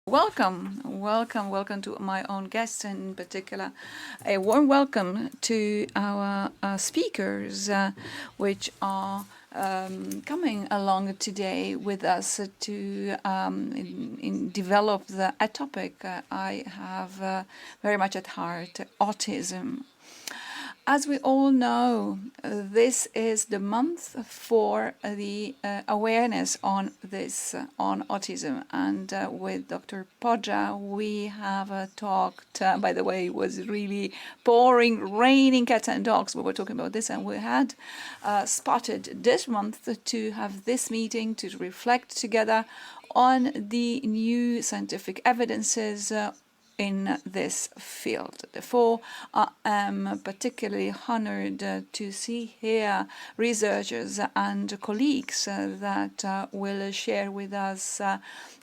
Welcome to my own guests, and in particular, a warm welcome to our speakers, which are coming along today with us to develop a topic I have very much at heart: autism. As we all know, this is the month for the awareness on on autism. And with Dr. Podja, we have talked, by the way, it was really pouring, raining cats and dogs. We were talking about this, and we had spotted this month to have this meeting to reflect together on the new scientific evidences in this field. Therefore, I am particularly honored to see here researchers and colleagues that will share with us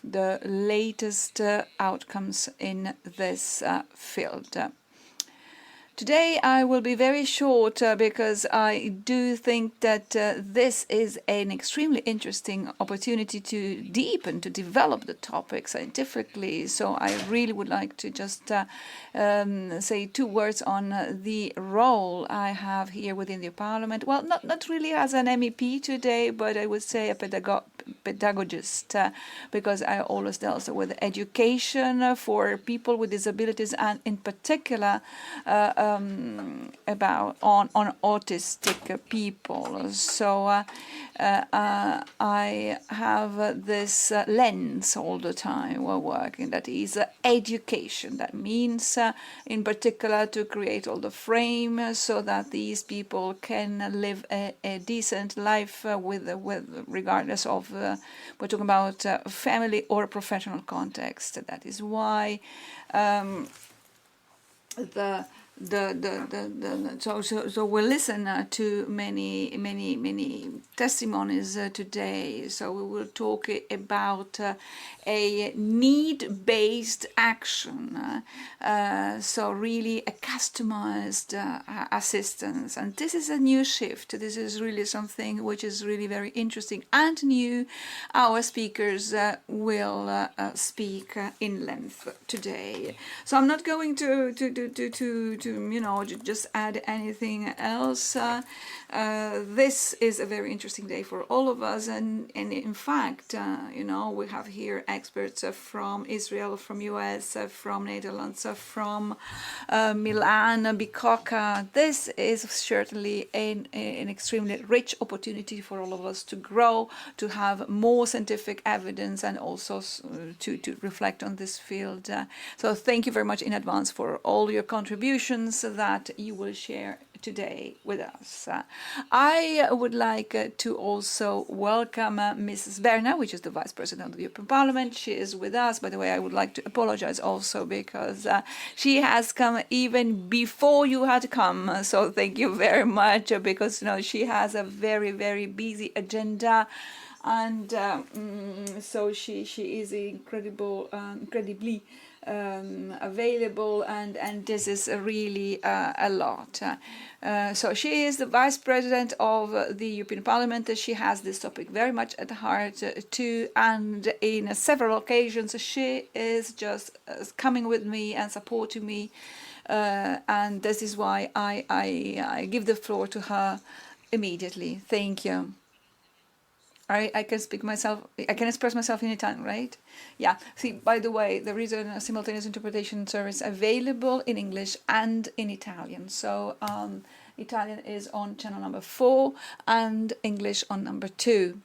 the latest outcomes in this field. Today I will be very short because I do think that this is an extremely interesting opportunity to deepen, to develop the topic scientifically. So I really would like to just say two words on the role I have here within the Parliament. Well, not really as an MEP today, but I would say a pedagogist, because I always dealt with education for people with disabilities, and in particular about on autistic people. So I have this lens all the time while working, that is education. That means in particular to create all the frame so that these people can live a decent life with regardless of we're talking about family or professional context. That is why so we'll listen to many testimonies today. So we will talk about a need-based action, so really a customized assistance. And this is a new shift. This is really something which is really very interesting and new. Our speakers will speak in length today. So I'm not going to just add anything else. This is a very interesting day for all of us, and in fact, we have here experts from Israel, from US, from Netherlands, from Milan, Bicocca. This is certainly an extremely rich opportunity for all of us to grow, to have more scientific evidence, and also to reflect on this field. So thank you very much in advance for all your contributions that you will share today with us. I would like to also welcome Mrs. Berna, which is the Vice President of the European Parliament. She is with us. By the way, I would like to apologize also because she has come even before you had come. So thank you very much, because she has a very busy agenda. And so she is incredibly available, and this is really a lot. So she is the Vice President of the European Parliament. She has this topic very much at heart too, and in several occasions she is just coming with me and supporting me, and this is why I give the floor to her immediately. Thank you. I can I can express myself in Italian, right? Yeah. See, by the way, there is a simultaneous interpretation service available in English and in Italian. So Italian is on channel number 4 and English on number 2.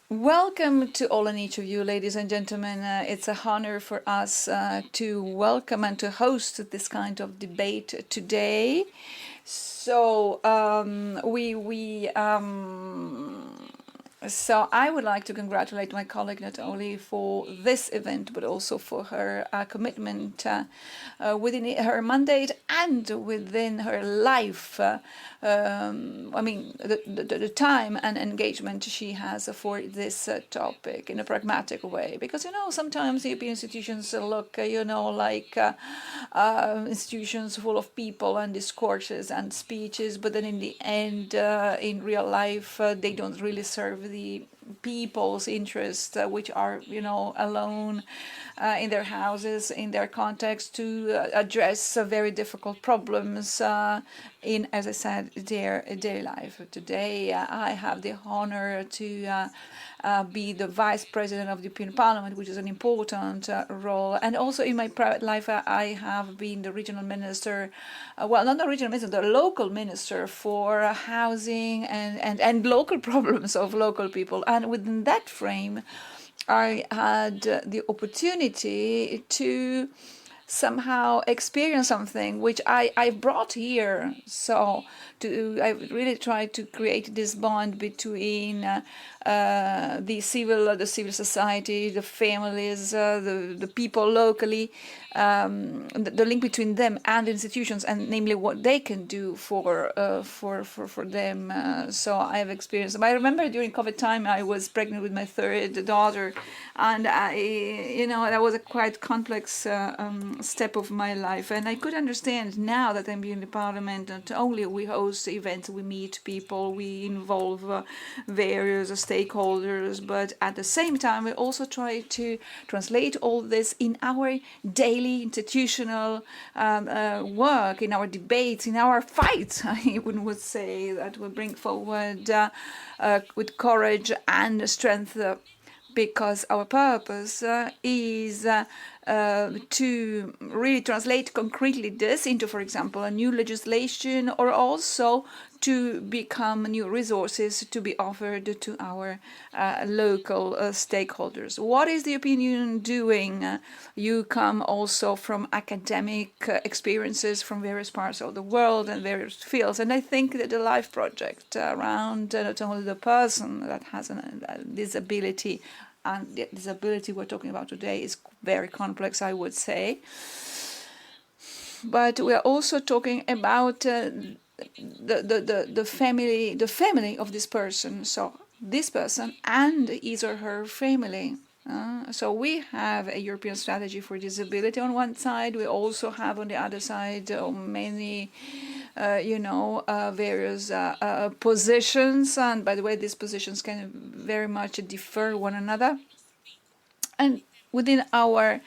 Welcome to all and each of you, ladies and gentlemen. It's a honor for us to welcome and to host this kind of debate today. So so I would like to congratulate my colleague not only for this event, but also for her commitment within her mandate and within her life. The time and engagement she has for this topic in a pragmatic way. Because, sometimes European institutions look, like institutions full of people and discourses and speeches, but then in the end, in real life, they don't really serve the people's interests, which are, alone in their houses, in their context, to address very difficult problems in, as I said, their daily life. Today, I have the honor to be the Vice President of the European Parliament, which is an important role. And also in my private life, I have been the regional minister, well, not the regional minister, the local minister for housing and local problems of local people. And within that frame, I had the opportunity to somehow experience something which I brought here. So I really tried to create this bond between the civil society, the families, the people locally, the link between them and institutions, and namely what they can do for them. So I have experienced them. I remember during COVID time I was pregnant with my third daughter, and that was a quite complex step of my life, and I could understand now that I'm in the parliament. Not only we host events, we meet people, we involve various stakeholders, but at the same time we also try to translate all this in our daily institutional work, in our debates, in our fights. I even would say that we bring forward with courage and strength, because our purpose is to really translate concretely this into, for example, a new legislation, or also to become new resources to be offered to our local stakeholders. What is the European Union doing? You come also from academic experiences from various parts of the world and various fields, and I think that the LIFE project around not only the person that has a disability, and the disability we're talking about today is very complex, I would say, but we are also talking about the family of this person. So this person and his or her family. So we have a European strategy for disability on one side. We also have on the other side many various positions, and by the way, these positions can very much differ one another. And within our,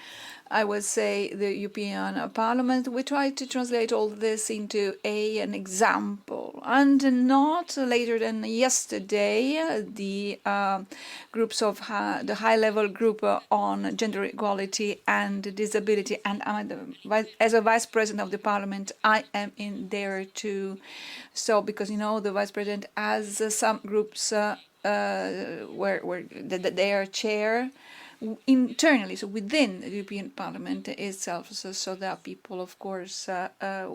I would say, the European Parliament, we try to translate all this into an example. And not later than yesterday, the groups of the high-level group on gender equality and disability, and as a Vice President of the Parliament, I am in there too. So because the Vice President has some groups where they are chair internally, so within the European Parliament itself. So there are people, of course,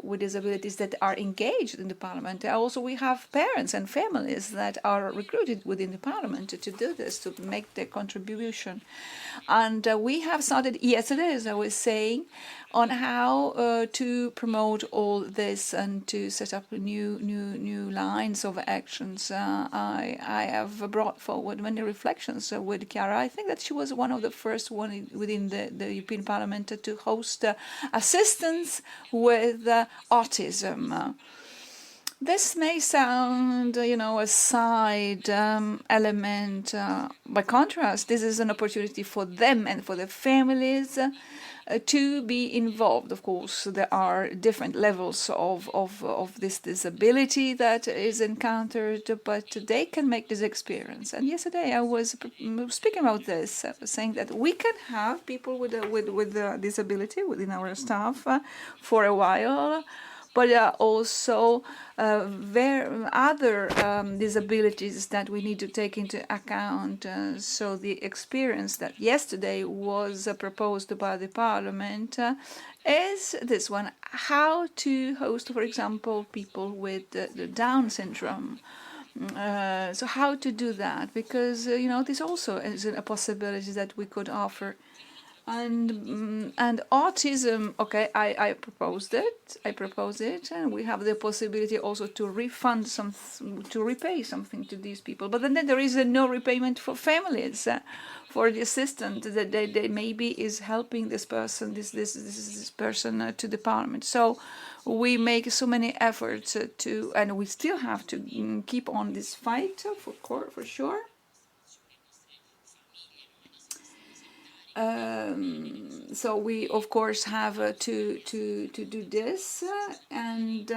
with disabilities that are engaged in the Parliament. Also, we have parents and families that are recruited within the Parliament to do this, to make their contribution. And we have started yesterday, as I was saying, on how to promote all this and to set up new lines of actions. I have brought forward many reflections with Chiara. I think that she was one of the first one within the European Parliament to host assistance with autism. This may sound, a side element. By contrast, this is an opportunity for them and for their families to be involved. Of course, there are different levels of this disability that is encountered, but they can make this experience. And yesterday I was speaking about this, saying that we can have people with a disability within our staff for a while, but there are also other disabilities that we need to take into account. So the experience that yesterday was proposed by the Parliament is this one: how to host, for example, people with the Down syndrome. So how to do that? Because this also is a possibility that we could offer. And autism, okay, I proposed it. And we have the possibility also to repay something to these people. But then there is no repayment for families, for the assistant that they maybe is helping this person, this person to the Parliament. So we make so many efforts and we still have to keep on this fight for sure. So we of course have to do this, and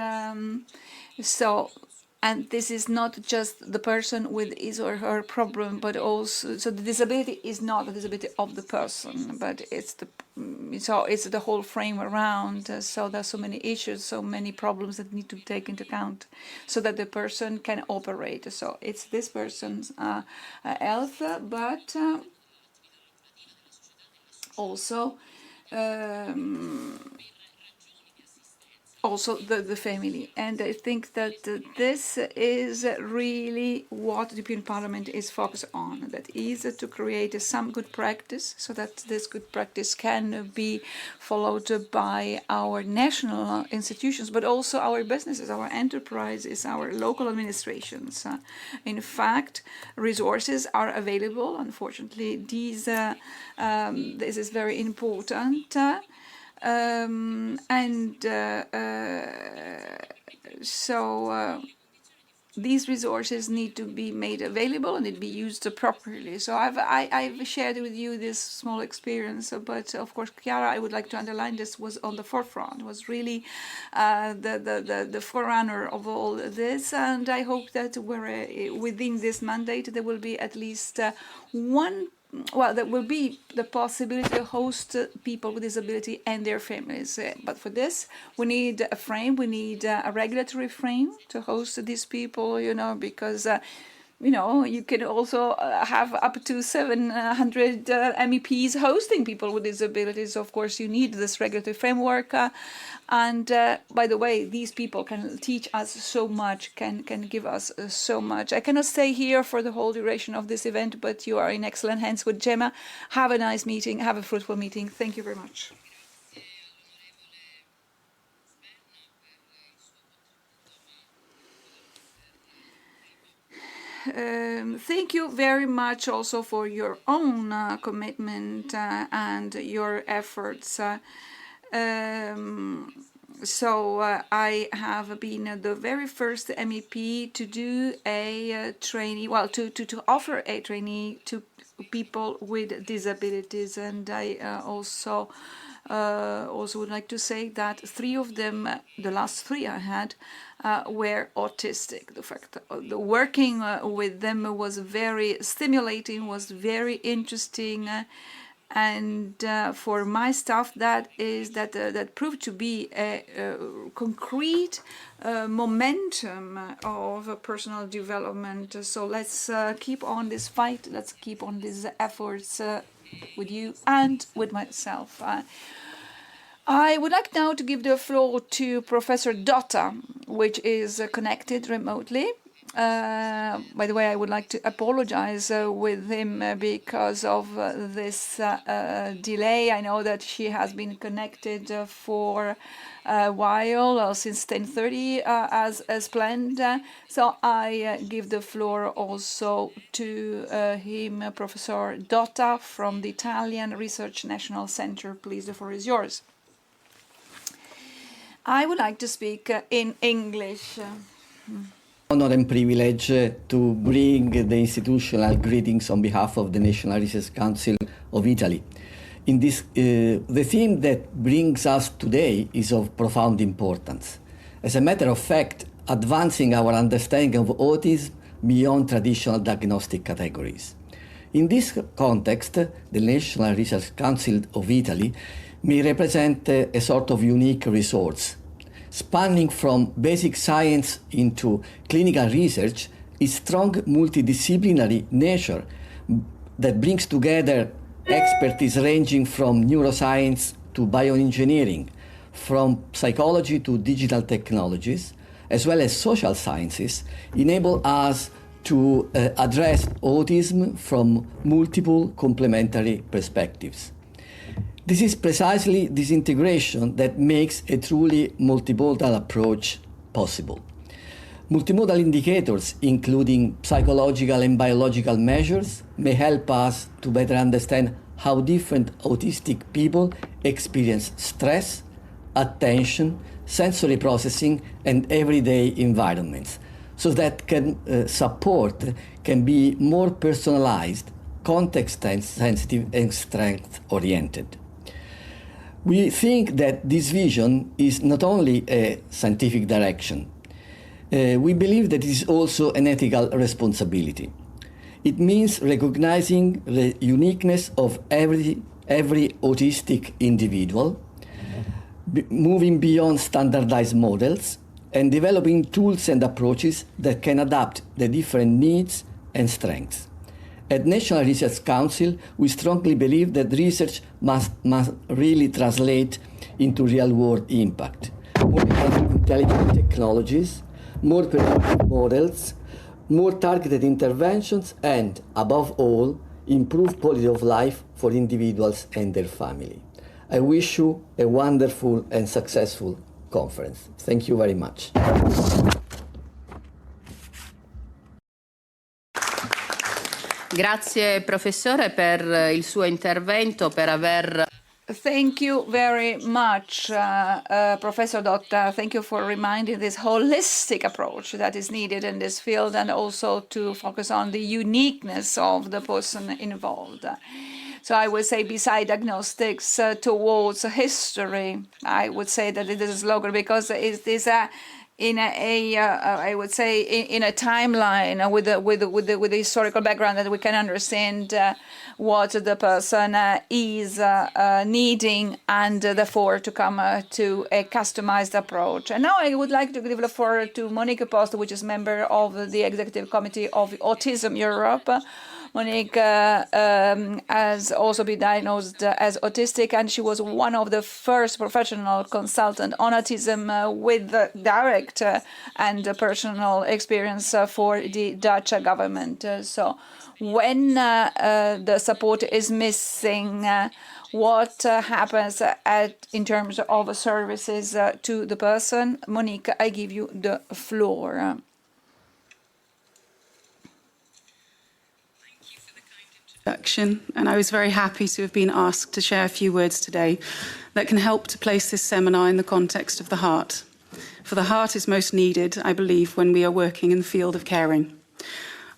this is not just the person with his or her problem, but also, so the disability is not the disability of the person, but it's the whole frame around. So there's so many issues, so many problems that need to be taken into account, so that the person can operate. So it's this person's health, but also the family. And I think that this is really what the European Parliament is focused on, that is to create some good practice, so that this good practice can be followed by our national institutions, but also our businesses, our enterprises, our local administrations. In fact, resources are available. Unfortunately, this is very important. So these resources need to be made available and it be used properly. So I've shared with you this small experience, but of course, Chiara, I would like to underline, this was on the forefront, was really the forerunner of all this, and I hope that within this mandate there will be at least there will be the possibility to host people with disability and their families. But for this, we need a frame, we need a regulatory frame to host these people, because you can also have up to 700 MEPs hosting people with disabilities. Of course, you need this regulatory framework. And by the way, these people can teach us so much, can give us so much. I cannot stay here for the whole duration of this event, but you are in excellent hands with Gemma. Have a nice meeting. Have a fruitful meeting. Thank you very much. Thank you very much also for your own commitment and your efforts. I have been the very first MEP to do a trainee, to offer a trainee to people with disabilities, and I also would like to say that 3 of them, the last 3 I had, were autistic. The fact the working with them was very stimulating, was very interesting, and for my staff, that proved to be a concrete momentum of personal development. So let's keep on this fight. Let's keep on these efforts with you and with myself. I would like now to give the floor to Professor Dotta, which is connected remotely. By the way, I would like to apologize with him because of this delay. I know that she has been connected for a while, since 10:30 as planned. So I give the floor also to him, Professor Dotta from the Italian Research National Center. Please, the floor is yours. I would like to speak in English. Honor and privilege to bring the institutional greetings on behalf of the National Research Council of Italy. In this, the theme that brings us today is of profound importance. As a matter of fact, advancing our understanding of autism beyond traditional diagnostic categories. In this context, the National Research Council of Italy may represent a sort of unique resource. Spanning from basic science into clinical research, its strong multidisciplinary nature that brings together expertise ranging from neuroscience to bioengineering, from psychology to digital technologies, as well as social sciences, enable us to address autism from multiple complementary perspectives. This is precisely this integration that makes a truly multimodal approach possible. Multimodal indicators, including psychological and biological measures, may help us to better understand how different autistic people experience stress, attention, sensory processing, and everyday environments, so that support can be more personalized, context-sensitive and strength-oriented. We think that this vision is not only a scientific direction, we believe that it is also an ethical responsibility. It means recognizing the uniqueness of every autistic individual, moving beyond standardized models, and developing tools and approaches that can adapt the different needs and strengths. At National Research Council, we strongly believe that research must really translate into real-world impact. More intelligent technologies, more predictive models, more targeted interventions, and, above all, improved quality of life for individuals and their family. I wish you a wonderful and successful conference. Thank you very much. Grazie professore per il suo intervento, per aver... Thank you very much, Professor Dotta. Thank you for reminding this holistic approach that is needed in this field, and also to focus on the uniqueness of the person involved. So I would say, beside diagnostics towards history, I would say that it is a slogan, because it is I would say in a timeline with the historical background, that we can understand what the person is needing, and therefore to come to a customized approach. And now I would like to give the floor to Monique Post, which is member of the Executive Committee of Autism Europe. Monique has also been diagnosed as autistic, and she was one of the first professional consultants on autism with direct and personal experience for the Dutch government. So when the support is missing, what happens in terms of services to the person? Monique, I give you the floor. And I was very happy to have been asked to share a few words today that can help to place this seminar in the context of the heart. For the heart is most needed, I believe, when we are working in the field of caring.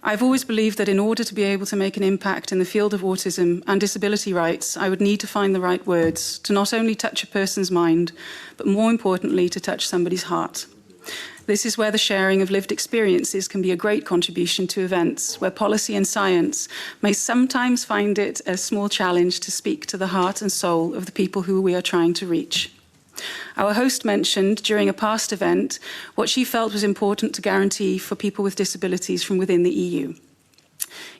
I've always believed that in order to be able to make an impact in the field of autism and disability rights, I would need to find the right words to not only touch a person's mind, but more importantly, to touch somebody's heart. This is where the sharing of lived experiences can be a great contribution to events, where policy and science may sometimes find it a small challenge to speak to the heart and soul of the people who we are trying to reach. Our host mentioned during a past event what she felt was important to guarantee for people with disabilities from within the EU.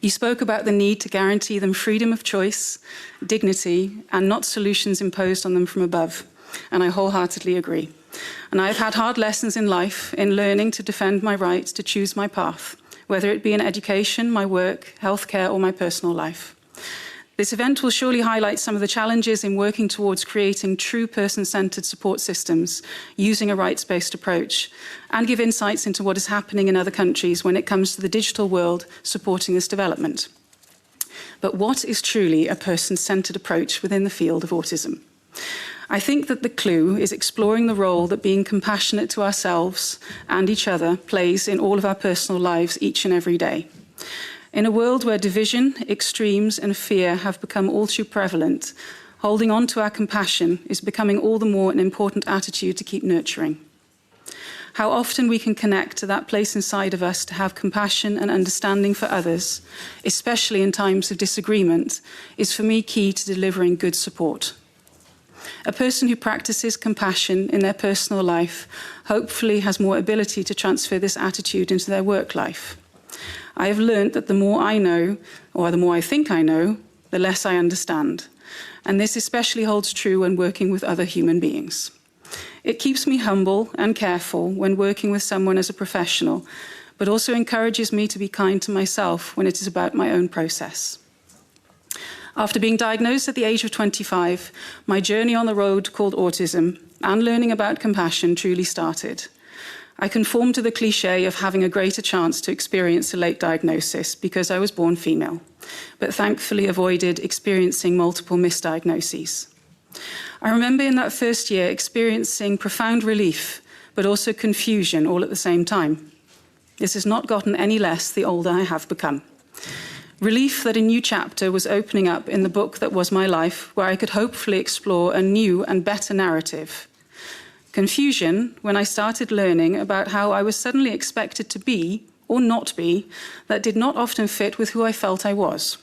He spoke about the need to guarantee them freedom of choice, dignity, and not solutions imposed on them from above. And I wholeheartedly agree. And I've had hard lessons in life in learning to defend my right to choose my path, whether it be in education, my work, healthcare, or my personal life. This event will surely highlight some of the challenges in working towards creating true person-centred support systems using a rights-based approach, and give insights into what is happening in other countries when it comes to the digital world supporting this development. But what is truly a person-centred approach within the field of autism? I think that the clue is exploring the role that being compassionate to ourselves and each other plays in all of our personal lives each and every day. In a world where division, extremes, and fear have become all too prevalent, holding on to our compassion is becoming all the more an important attitude to keep nurturing. How often we can connect to that place inside of us to have compassion and understanding for others, especially in times of disagreement, is for me key to delivering good support. A person who practices compassion in their personal life hopefully has more ability to transfer this attitude into their work life. I have learned that the more I know, or the more I think I know, the less I understand. And this especially holds true when working with other human beings. It keeps me humble and careful when working with someone as a professional, but also encourages me to be kind to myself when it is about my own process. After being diagnosed at the age of 25, my journey on the road called autism and learning about compassion truly started. I conformed to the cliché of having a greater chance to experience a late diagnosis because I was born female, but thankfully avoided experiencing multiple misdiagnoses. I remember in that first year experiencing profound relief, but also confusion all at the same time. This has not gotten any less the older I have become. Relief that a new chapter was opening up in the book that was my life, where I could hopefully explore a new and better narrative. Confusion when I started learning about how I was suddenly expected to be, or not be, that did not often fit with who I felt I was.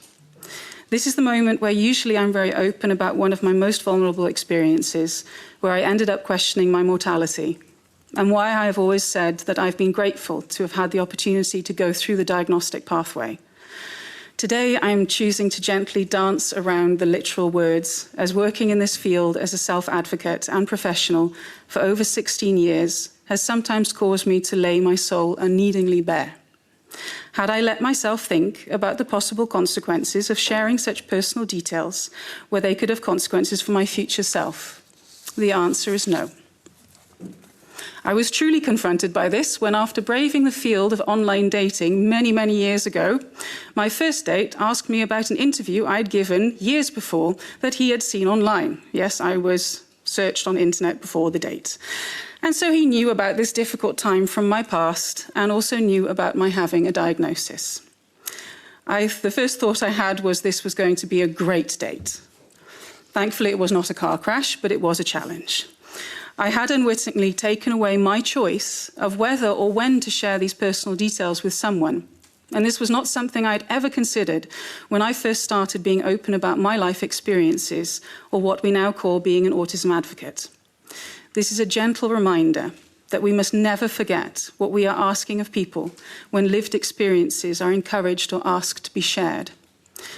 This is the moment where usually I'm very open about one of my most vulnerable experiences, where I ended up questioning my mortality, and why I have always said that I've been grateful to have had the opportunity to go through the diagnostic pathway. Today, I am choosing to gently dance around the literal words, as working in this field as a self-advocate and professional for over 16 years has sometimes caused me to lay my soul unneedingly bare. Had I let myself think about the possible consequences of sharing such personal details, where they could have consequences for my future self? The answer is no. I was truly confronted by this when, after braving the field of online dating many, many years ago, my first date asked me about an interview I'd given years before that he had seen online. Yes, I was searched on the internet before the date. And so he knew about this difficult time from my past and also knew about my having a diagnosis. The first thought I had was this was going to be a great date. Thankfully, it was not a car crash, but it was a challenge. I had unwittingly taken away my choice of whether or when to share these personal details with someone. And this was not something I'd ever considered when I first started being open about my life experiences, or what we now call being an autism advocate. This is a gentle reminder that we must never forget what we are asking of people when lived experiences are encouraged or asked to be shared,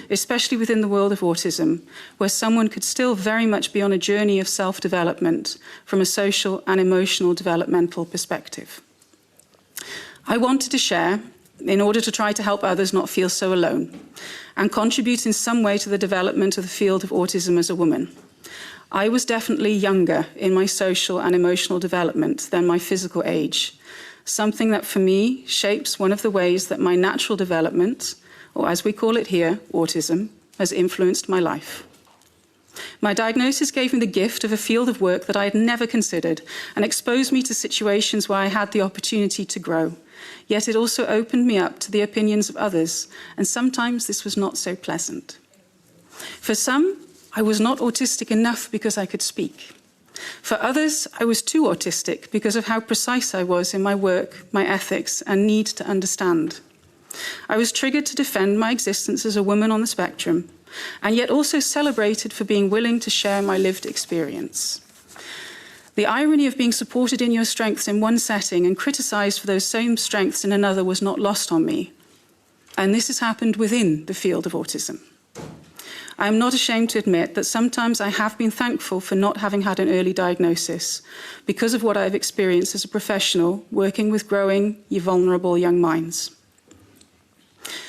especially within the world of autism, where someone could still very much be on a journey of self-development from a social and emotional developmental perspective. I wanted to share in order to try to help others not feel so alone and contribute in some way to the development of the field of autism as a woman. I was definitely younger in my social and emotional development than my physical age, something that for me shapes one of the ways that my natural development, or as we call it here, autism, has influenced my life. My diagnosis gave me the gift of a field of work that I had never considered and exposed me to situations where I had the opportunity to grow. Yet it also opened me up to the opinions of others, and sometimes this was not so pleasant. For some, I was not autistic enough because I could speak. For others, I was too autistic because of how precise I was in my work, my ethics, and need to understand. I was triggered to defend my existence as a woman on the spectrum, and yet also celebrated for being willing to share my lived experience. The irony of being supported in your strengths in one setting and criticised for those same strengths in another was not lost on me. And this has happened within the field of autism. I am not ashamed to admit that sometimes I have been thankful for not having had an early diagnosis because of what I have experienced as a professional working with growing, vulnerable young minds.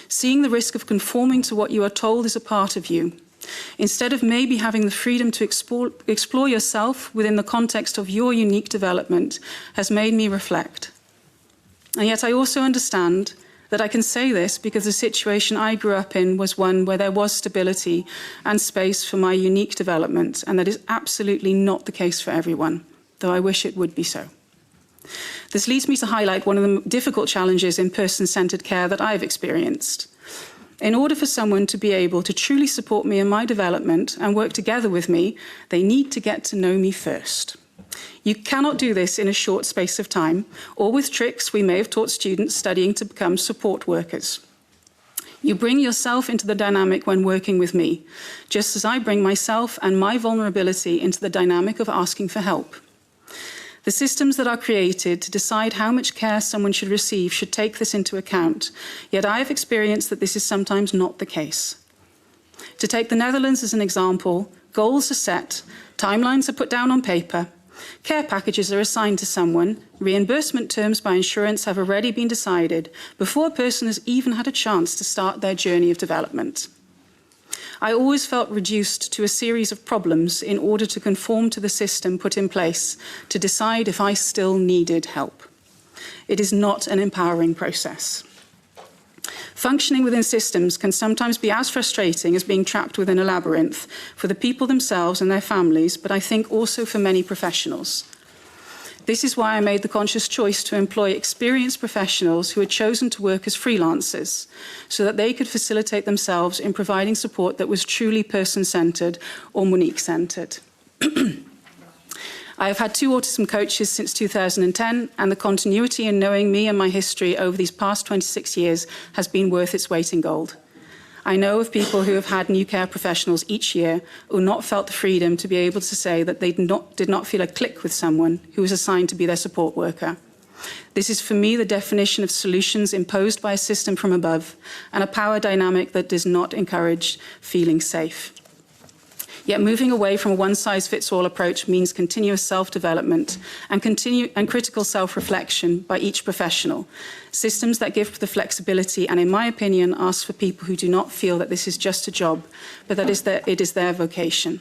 Seeing the risk of conforming to what you are told is a part of you, instead of maybe having the freedom to explore yourself within the context of your unique development, has made me reflect. And yet I also understand that I can say this because the situation I grew up in was one where there was stability and space for my unique development, and that is absolutely not the case for everyone, though I wish it would be so. This leads me to highlight one of the difficult challenges in person-centered care that I've experienced. In order for someone to be able to truly support me in my development and work together with me, they need to get to know me first. You cannot do this in a short space of time, or with tricks we may have taught students studying to become support workers. You bring yourself into the dynamic when working with me, just as I bring myself and my vulnerability into the dynamic of asking for help. The systems that are created to decide how much care someone should receive should take this into account, yet I have experienced that this is sometimes not the case. To take the Netherlands as an example, goals are set, timelines are put down on paper, care packages are assigned to someone, reimbursement terms by insurance have already been decided before a person has even had a chance to start their journey of development. I always felt reduced to a series of problems in order to conform to the system put in place to decide if I still needed help. It is not an empowering process. Functioning within systems can sometimes be as frustrating as being trapped within a labyrinth for the people themselves and their families, but I think also for many professionals. This is why I made the conscious choice to employ experienced professionals who had chosen to work as freelancers so that they could facilitate themselves in providing support that was truly person-centred or Monique-centred. I have had 2 autism coaches since 2010, and the continuity in knowing me and my history over these past 26 years has been worth its weight in gold. I know of people who have had new care professionals each year who not felt the freedom to be able to say that they did not feel a click with someone who was assigned to be their support worker. This is for me the definition of solutions imposed by a system from above and a power dynamic that does not encourage feeling safe. Yet moving away from a one-size-fits-all approach means continuous self-development and critical self-reflection by each professional. Systems that give the flexibility and, in my opinion, ask for people who do not feel that this is just a job, but that it is their vocation.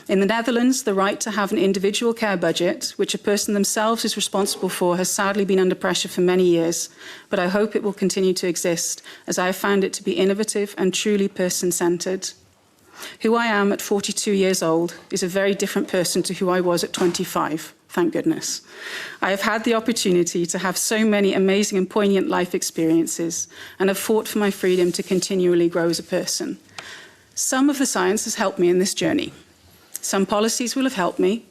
In the Netherlands, the right to have an individual care budget, which a person themselves is responsible for, has sadly been under pressure for many years, but I hope it will continue to exist, as I have found it to be innovative and truly person-centred. Who I am at 42 years old is a very different person to who I was at 25, thank goodness. I have had the opportunity to have so many amazing and poignant life experiences and have fought for my freedom to continually grow as a person. Some of the science has helped me in this journey. Some policies will have helped me,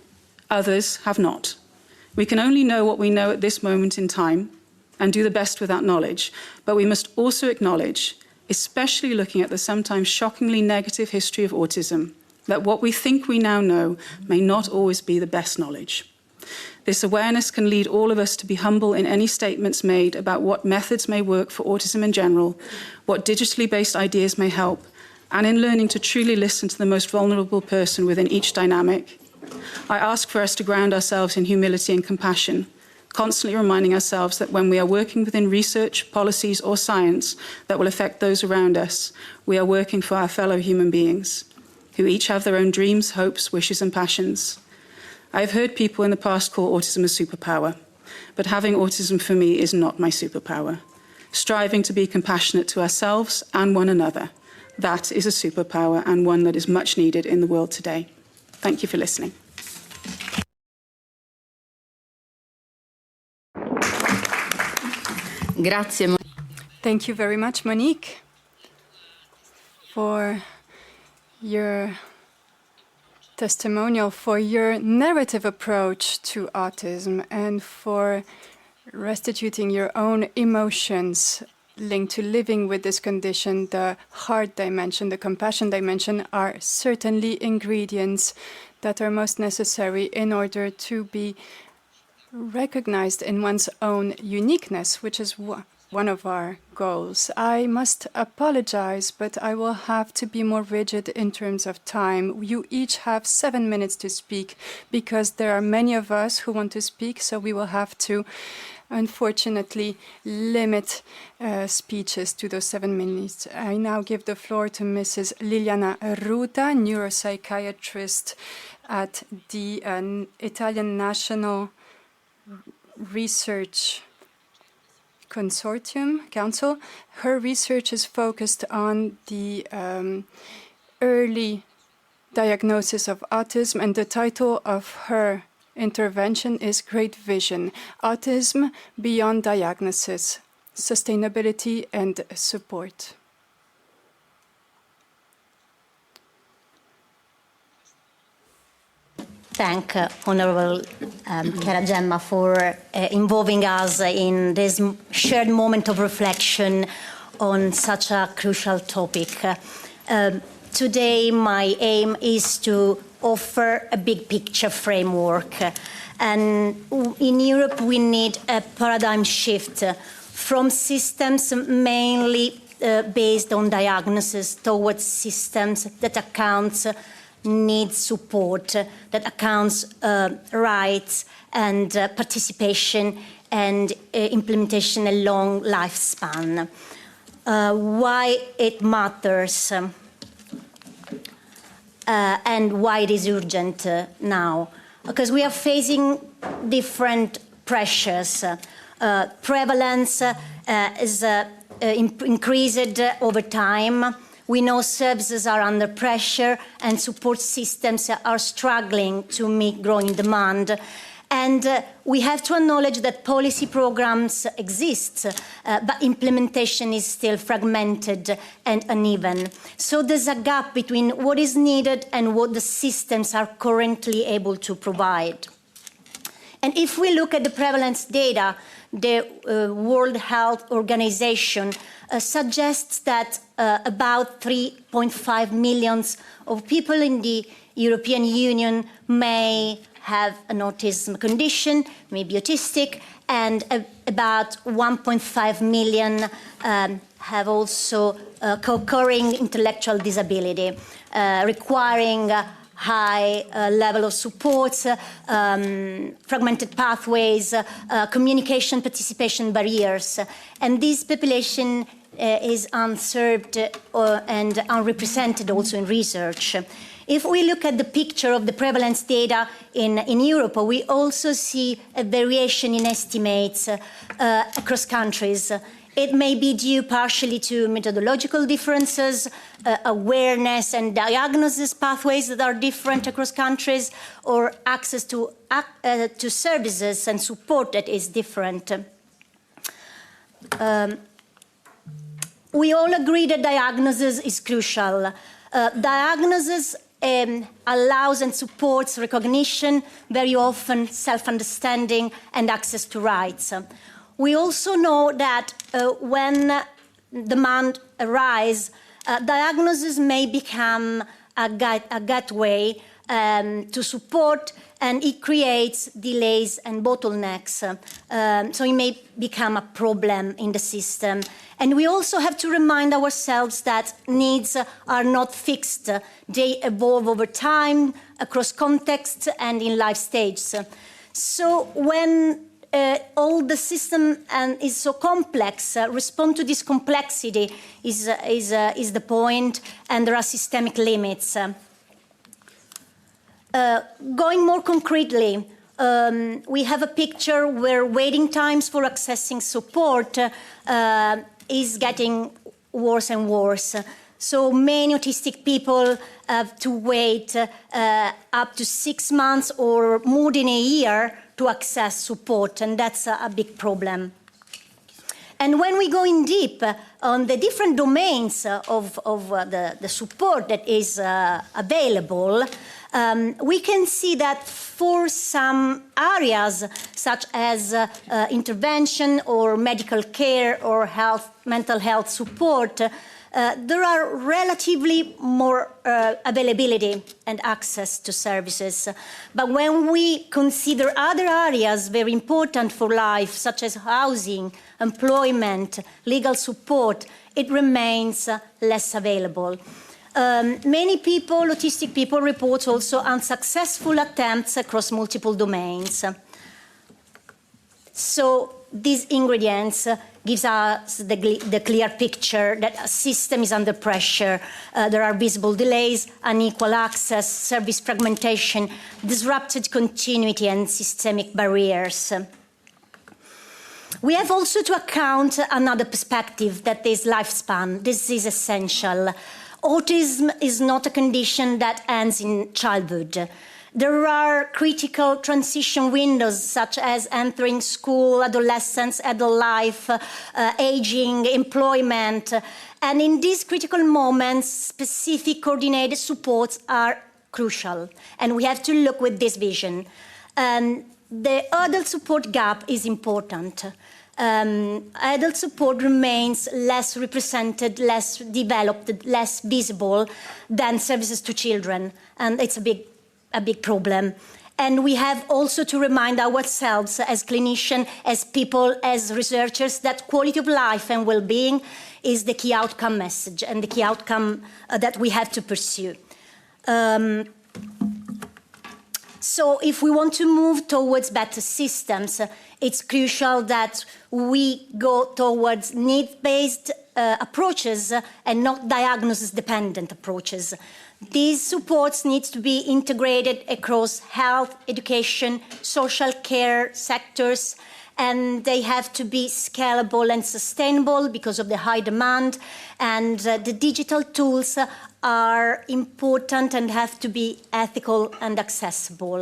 others have not. We can only know what we know at this moment in time and do the best with that knowledge, but we must also acknowledge, especially looking at the sometimes shockingly negative history of autism, that what we think we now know may not always be the best knowledge. This awareness can lead all of us to be humble in any statements made about what methods may work for autism in general, what digitally based ideas may help, and in learning to truly listen to the most vulnerable person within each dynamic. I ask for us to ground ourselves in humility and compassion, constantly reminding ourselves that when we are working within research, policies, or science that will affect those around us, we are working for our fellow human beings, who each have their own dreams, hopes, wishes, and passions. I have heard people in the past call autism a superpower, but having autism for me is not my superpower. Striving to be compassionate to ourselves and one another, that is a superpower and one that is much needed in the world today. Thank you for listening. Grazie. Thank you very much, Monique, for your testimonial, for your narrative approach to autism, and for restituting your own emotions linked to living with this condition. The heart dimension, the compassion dimension are certainly ingredients that are most necessary in order to be recognized in one's own uniqueness, which is one of our goals. I must apologize, but I will have to be more rigid in terms of time. You each have 7 minutes to speak because there are many of us who want to speak, so we will have to, unfortunately, limit speeches to those 7 minutes. I now give the floor to Mrs. Liliana Ruta, neuropsychiatrist at the Italian National Research Council. Her research is focused on the early diagnosis of autism, and the title of her intervention is Great Vision: Autism Beyond Diagnosis, Sustainability and Support. Thank Honourable Chiara Gemma for involving us in this shared moment of reflection on such a crucial topic. Today my aim is to offer a big picture framework, and in Europe we need a paradigm shift from systems mainly based on diagnosis towards systems that accounts needs support, that accounts rights and participation and implementation along lifespan. Why it matters and why it is urgent now. Because we are facing different pressures. Prevalence is increased over time. We know services are under pressure and support systems are struggling to meet growing demand. And we have to acknowledge that policy programs exist, but implementation is still fragmented and uneven. So there's a gap between what is needed and what the systems are currently able to provide. And if we look at the prevalence data, the World Health Organization suggests that about 3.5 million of people in the European Union may have an autism condition, may be autistic, and about 1.5 million have also co-occurring intellectual disability, requiring high level of support, fragmented pathways, communication participation barriers. And this population is unserved and unrepresented also in research. If we look at the picture of the prevalence data in Europe, we also see a variation in estimates across countries. It may be due partially to methodological differences, awareness and diagnosis pathways that are different across countries, or access to services and support that is different. We all agree that diagnosis is crucial. Diagnosis allows and supports recognition, very often self-understanding and access to rights. We also know that when demand arises, diagnosis may become a gateway to support, and it creates delays and bottlenecks. So it may become a problem in the system. And we also have to remind ourselves that needs are not fixed. They evolve over time, across contexts and in life stages. So when all the system is so complex, respond to this complexity is the point, and there are systemic limits. Going more concretely, we have a picture where waiting times for accessing support is getting worse and worse. So many autistic people have to wait up to 6 months or more than a year to access support, and that's a big problem. And when we go in deep on the different domains of the support that is available, we can see that for some areas, such as intervention or medical care or mental health support, there are relatively more availability and access to services. But when we consider other areas very important for life, such as housing, employment, legal support, it remains less available. Many people, autistic people, report also unsuccessful attempts across multiple domains. So these ingredients gives us the clear picture that a system is under pressure. There are visible delays, unequal access, service fragmentation, disrupted continuity, and systemic barriers. We have also to account another perspective, that is lifespan. This is essential. Autism is not a condition that ends in childhood. There are critical transition windows, such as entering school, adolescence, adult life, aging, employment. And in these critical moments, specific coordinated supports are crucial. And we have to look with this vision. The adult support gap is important. Adult support remains less represented, less developed, less visible than services to children. And it's a big problem. And we have also to remind ourselves as clinicians, as people, as researchers, that quality of life and well-being is the key outcome message and the key outcome that we have to pursue. So if we want to move towards better systems, it's crucial that we go towards need-based approaches and not diagnosis-dependent approaches. These supports need to be integrated across health, education, social care sectors, and they have to be scalable and sustainable because of the high demand, and the digital tools are important and have to be ethical and accessible.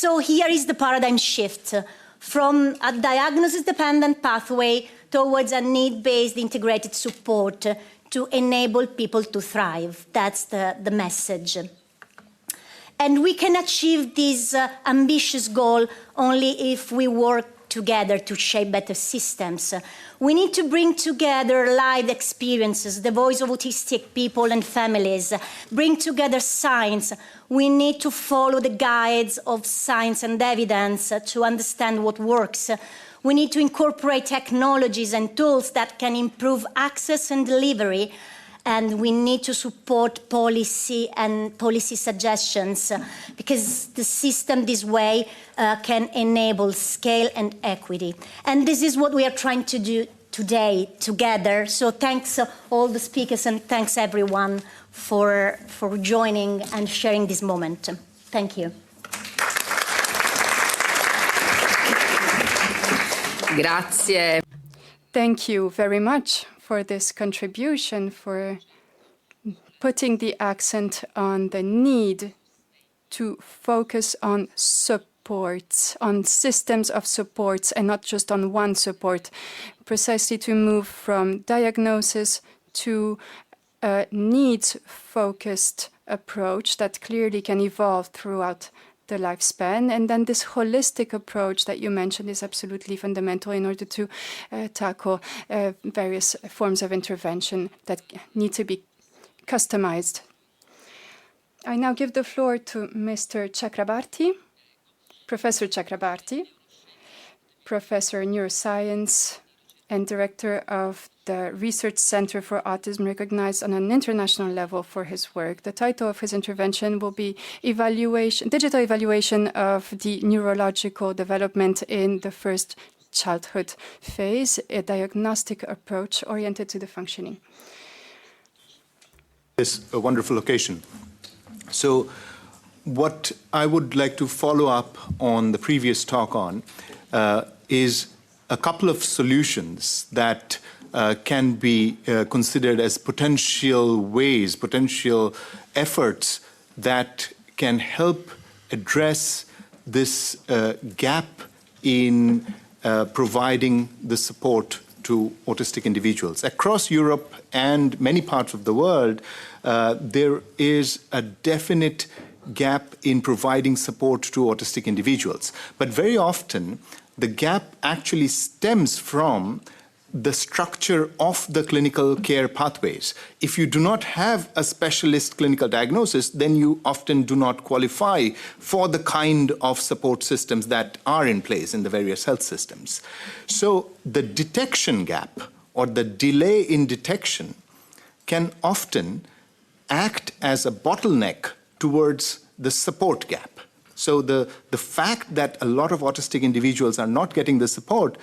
So here is the paradigm shift from a diagnosis-dependent pathway towards a need-based integrated support to enable people to thrive. That's the message. And we can achieve this ambitious goal only if we work together to shape better systems. We need to bring together lived experiences, the voice of autistic people and families, bring together science. We need to follow the guides of science and evidence to understand what works. We need to incorporate technologies and tools that can improve access and delivery. And we need to support policy and policy suggestions because the system this way can enable scale and equity. And this is what we are trying to do today together. So thanks all the speakers and thanks everyone for joining and sharing this moment. Thank you. Grazie. Thank you very much for this contribution, for putting the accent on the need to focus on supports, on systems of supports, and not just on one support, precisely to move from diagnosis to a needs-focused approach that clearly can evolve throughout the lifespan. And then this holistic approach that you mentioned is absolutely fundamental in order to tackle various forms of intervention that need to be customized. I now give the floor to Mr. Chakrabarty, Professor Chakrabarty, Professor of Neuroscience and Director of the Research Center for Autism, recognized on an international level for his work. The title of his intervention will be Digital Evaluation of the Neurological Development in the First Childhood Phase, a diagnostic approach oriented to the functioning. It's a wonderful occasion. So what I would like to follow up on the previous talk on is a couple of solutions that can be considered as potential ways, potential efforts that can help address this gap in providing the support to autistic individuals. Across Europe and many parts of the world, there is a definite gap in providing support to autistic individuals. But very often, the gap actually stems from the structure of the clinical care pathways. If you do not have a specialist clinical diagnosis, then you often do not qualify for the kind of support systems that are in place in the various health systems. So the detection gap or the delay in detection can often act as a bottleneck towards the support gap. So the fact that a lot of autistic individuals are not getting the support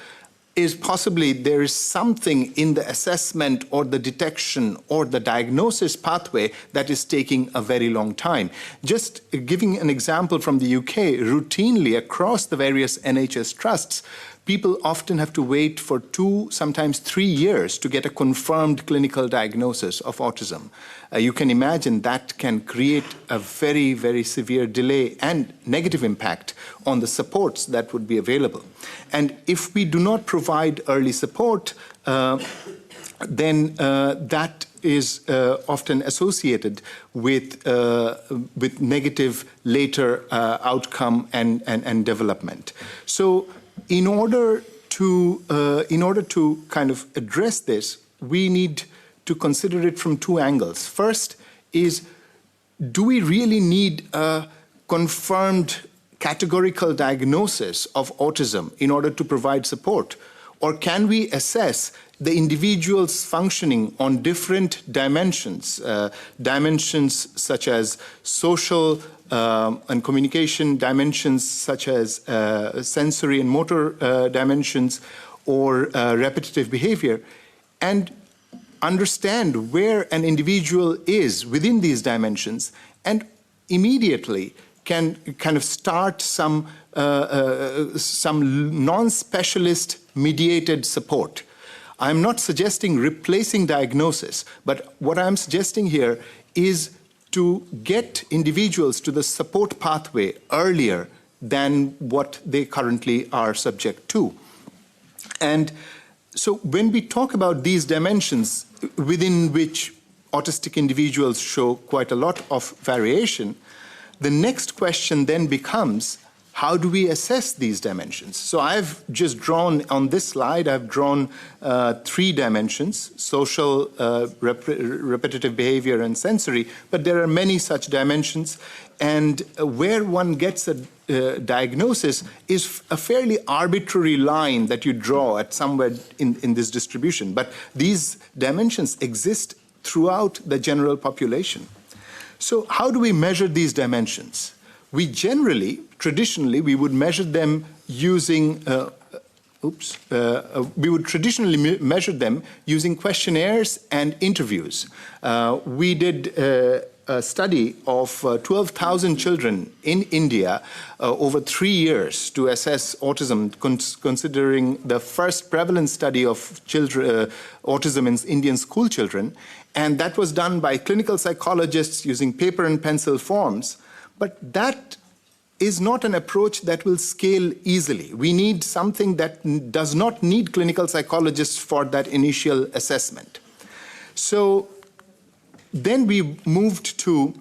is possibly there is something in the assessment or the detection or the diagnosis pathway that is taking a very long time. Just giving an example from the UK, routinely across the various NHS trusts, people often have to wait for 2, sometimes 3 years to get a confirmed clinical diagnosis of autism. You can imagine that can create a very, very severe delay and negative impact on the supports that would be available. And if we do not provide early support, then that is often associated with negative later outcome and development. So in order to kind of address this, we need to consider it from 2 angles. First is, do we really need a confirmed categorical diagnosis of autism in order to provide support? Or can we assess the individual's functioning on different dimensions, dimensions such as social and communication, dimensions such as sensory and motor dimensions, or repetitive behavior, and understand where an individual is within these dimensions, and immediately can kind of start some non-specialist mediated support. I'm not suggesting replacing diagnosis, but what I'm suggesting here is to get individuals to the support pathway earlier than what they currently are subject to. And so when we talk about these dimensions within which autistic individuals show quite a lot of variation, the next question then becomes, how do we assess these dimensions? So I've just drawn, on this slide, I've drawn 3 dimensions: social, repetitive behavior, and sensory, but there are many such dimensions. And where one gets a diagnosis is a fairly arbitrary line that you draw at somewhere in this distribution. But these dimensions exist throughout the general population. So how do we measure these dimensions? We generally, traditionally, we would measure them using measure them using questionnaires and interviews. We did a study of 12,000 children in India over 3 years to assess autism, considering the first prevalent study of autism in Indian school children. And that was done by clinical psychologists using paper and pencil forms. But that is not an approach that will scale easily. We need something that does not need clinical psychologists for that initial assessment. So then we moved to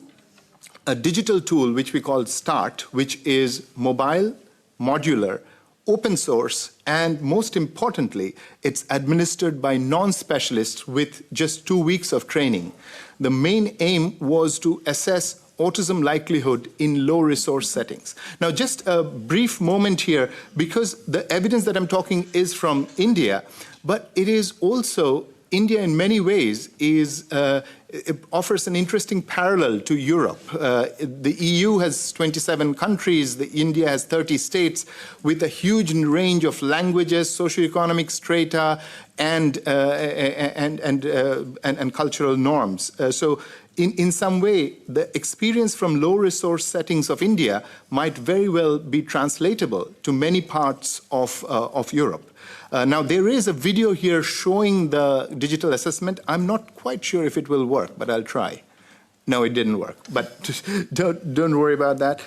a digital tool which we call START, which is mobile, modular, open source, and most importantly, it's administered by non-specialists with just 2 weeks of training. The main aim was to assess autism likelihood in low resource settings. Now, just a brief moment here, because the evidence that I'm talking is from India, but it is also, India in many ways it offers an interesting parallel to Europe. The EU has 27 countries, India has 30 states, with a huge range of languages, socioeconomic strata, and cultural norms. So in some way, the experience from low-resource settings of India might very well be translatable to many parts of Europe. Now, there is a video here showing the digital assessment. I'm not quite sure if it will work, but I'll try. No, it didn't work, but don't worry about that.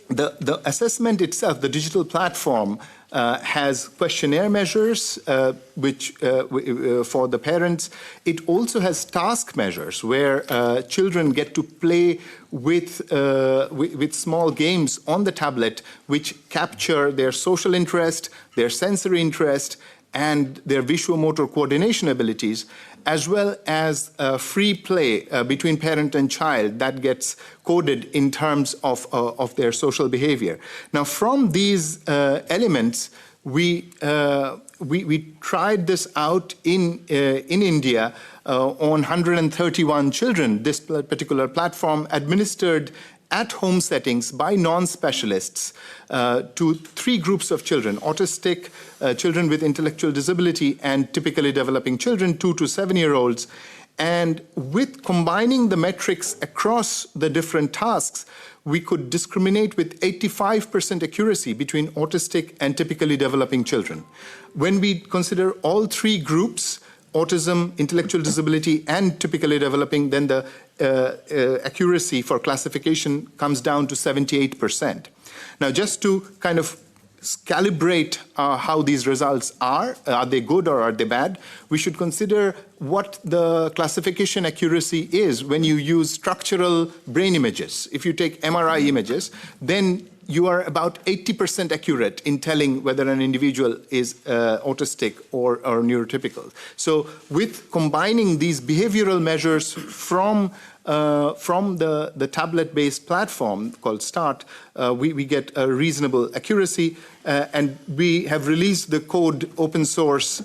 The assessment itself, the digital platform, has questionnaire measures which for the parents. It also has task measures where children get to play with small games on the tablet which capture their social interest, their sensory interest, and their visuomotor coordination abilities, as well as free play between parent and child that gets coded in terms of their social behavior. Now, from these elements, we tried this out in India on 131 children. This particular platform administered at home settings by non-specialists to 3 groups of children: autistic, children with intellectual disability, and typically developing children, 2 to 7-year-olds. And with combining the metrics across the different tasks, we could discriminate with 85% accuracy between autistic and typically developing children. When we consider all 3 groups, autism, intellectual disability, and typically developing, then the accuracy for classification comes down to 78%. Now, just to kind of calibrate how these results are they good or are they bad, we should consider what the classification accuracy is when you use structural brain images. If you take MRI images, then you are about 80% accurate in telling whether an individual is autistic or neurotypical. So with combining these behavioral measures from the tablet-based platform called START, we get a reasonable accuracy, and we have released the code open source,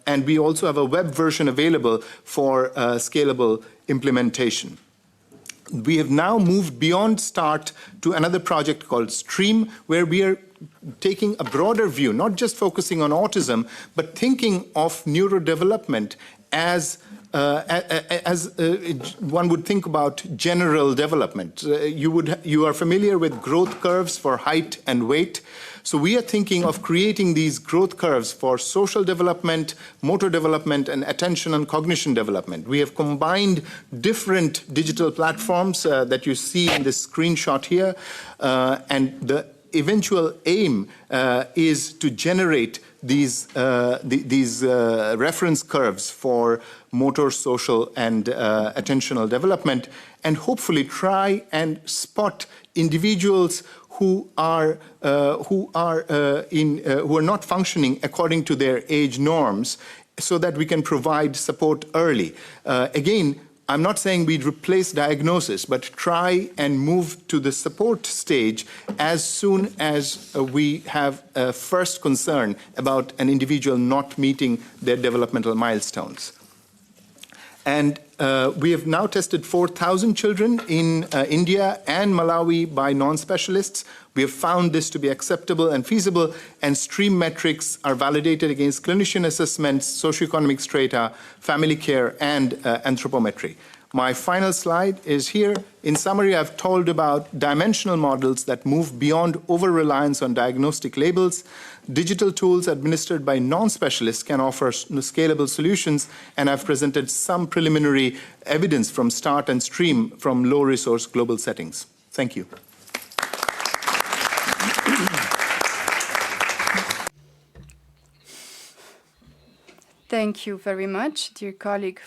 and we also have a web version available for scalable implementation. We have now moved beyond START to another project called STREAM, where we are taking a broader view, not just focusing on autism, but thinking of neurodevelopment as as one would think about general development. You are familiar with growth curves for height and weight. So we are thinking of creating these growth curves for social development, motor development, and attention and cognition development. We have combined different digital platforms that you see in this screenshot here, and the eventual aim is to generate these reference curves for motor, social, and attentional development, and hopefully try and spot individuals who are not functioning according to their age norms, so that we can provide support early. Again, I'm not saying we'd replace diagnosis, but try and move to the support stage as soon as we have a first concern about an individual not meeting their developmental milestones. And we have now tested 4,000 children in India and Malawi by non-specialists. We have found this to be acceptable and feasible, and stream metrics are validated against clinician assessments, socioeconomic strata, family care, and anthropometry. My final slide is here. In summary, I've told about dimensional models that move beyond over-reliance on diagnostic labels. Digital tools administered by non-specialists can offer scalable solutions, and I've presented some preliminary evidence from START and STREAM from low-resource global settings. Thank you. Thank you very much, dear colleague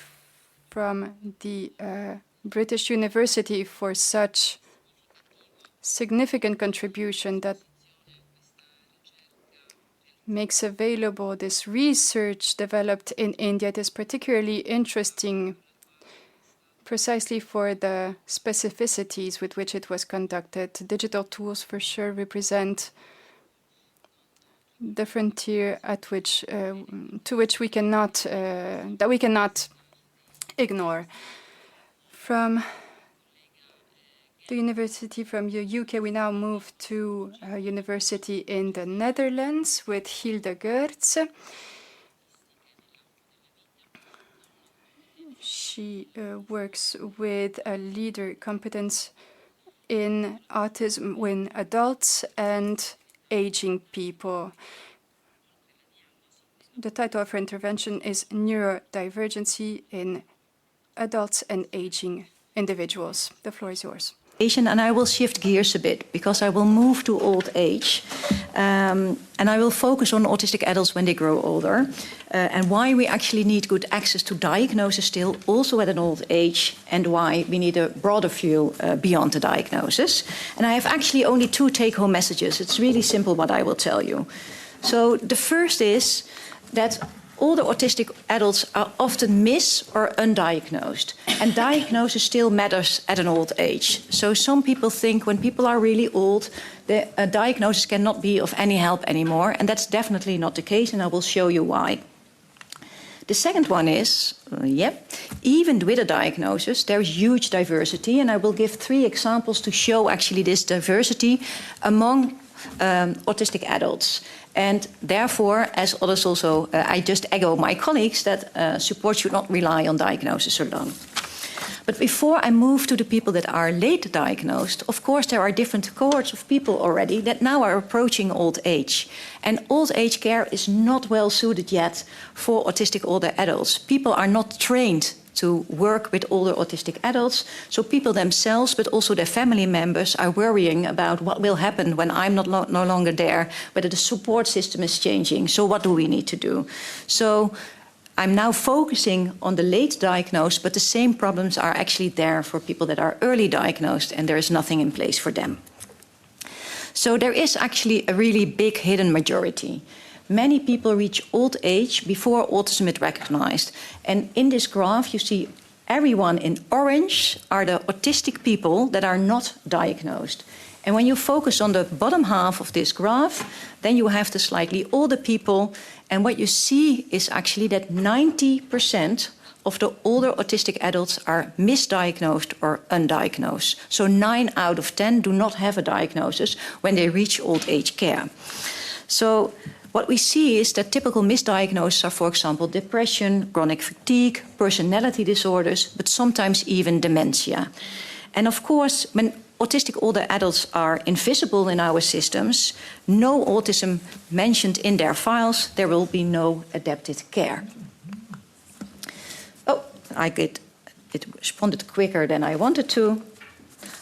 from the British University, for such significant contribution that makes available this research developed in India. It is particularly interesting precisely for the specificities with which it was conducted. Digital tools for sure represent the frontier at which to which we cannot ignore. From the university from the UK, we now move to a university in the Netherlands with Hilde Geerts. She works with a leader competence in autism in adults and aging people. The title of her intervention is Neurodivergency in Adults and Aging Individuals. The floor is yours. And I will shift gears a bit because I will move to old age. And I will focus on autistic adults when they grow older and why we actually need good access to diagnosis still, also at an old age, and why we need a broader view beyond the diagnosis. And I have actually only 2 take-home messages. It's really simple what I will tell you. So the first is that older autistic adults are often or undiagnosed, and diagnosis still matters at an old age. So some people think when people are really old, the diagnosis cannot be of any help anymore, and that's definitely not the case, and I will show you why. The second one is, even with a diagnosis, there is huge diversity, and I will give 3 examples to show actually this diversity among autistic adults. And therefore, as others also, I just echo my colleagues that support should not rely on diagnosis alone. But before I move to the people that are late diagnosed, of course there are different cohorts of people already that now are approaching old age. And old age care is not well suited yet for autistic older adults. People are not trained to work with older autistic adults. So people themselves, but also their family members, are worrying about what will happen when I'm no longer there, whether the support system is changing. So what do we need to do? So I'm now focusing on the late diagnosed, but the same problems are actually there for people that are early diagnosed, and there is nothing in place for them. So there is actually a really big hidden majority. Many people reach old age before autism is recognized. And in this graph, you see everyone in orange are the autistic people that are not diagnosed. And when you focus on the bottom half of this graph, then you have the slightly older people. And what you see is actually that 90% of the older autistic adults are misdiagnosed or undiagnosed. So 9 out of 10 do not have a diagnosis when they reach old age care. So What we see is that typical misdiagnoses are, for example, depression, chronic fatigue, personality disorders, but sometimes even dementia. And of course, when autistic older adults are invisible in our systems, no autism mentioned in their files, there will be no adapted care. Oh, it responded quicker than I wanted to.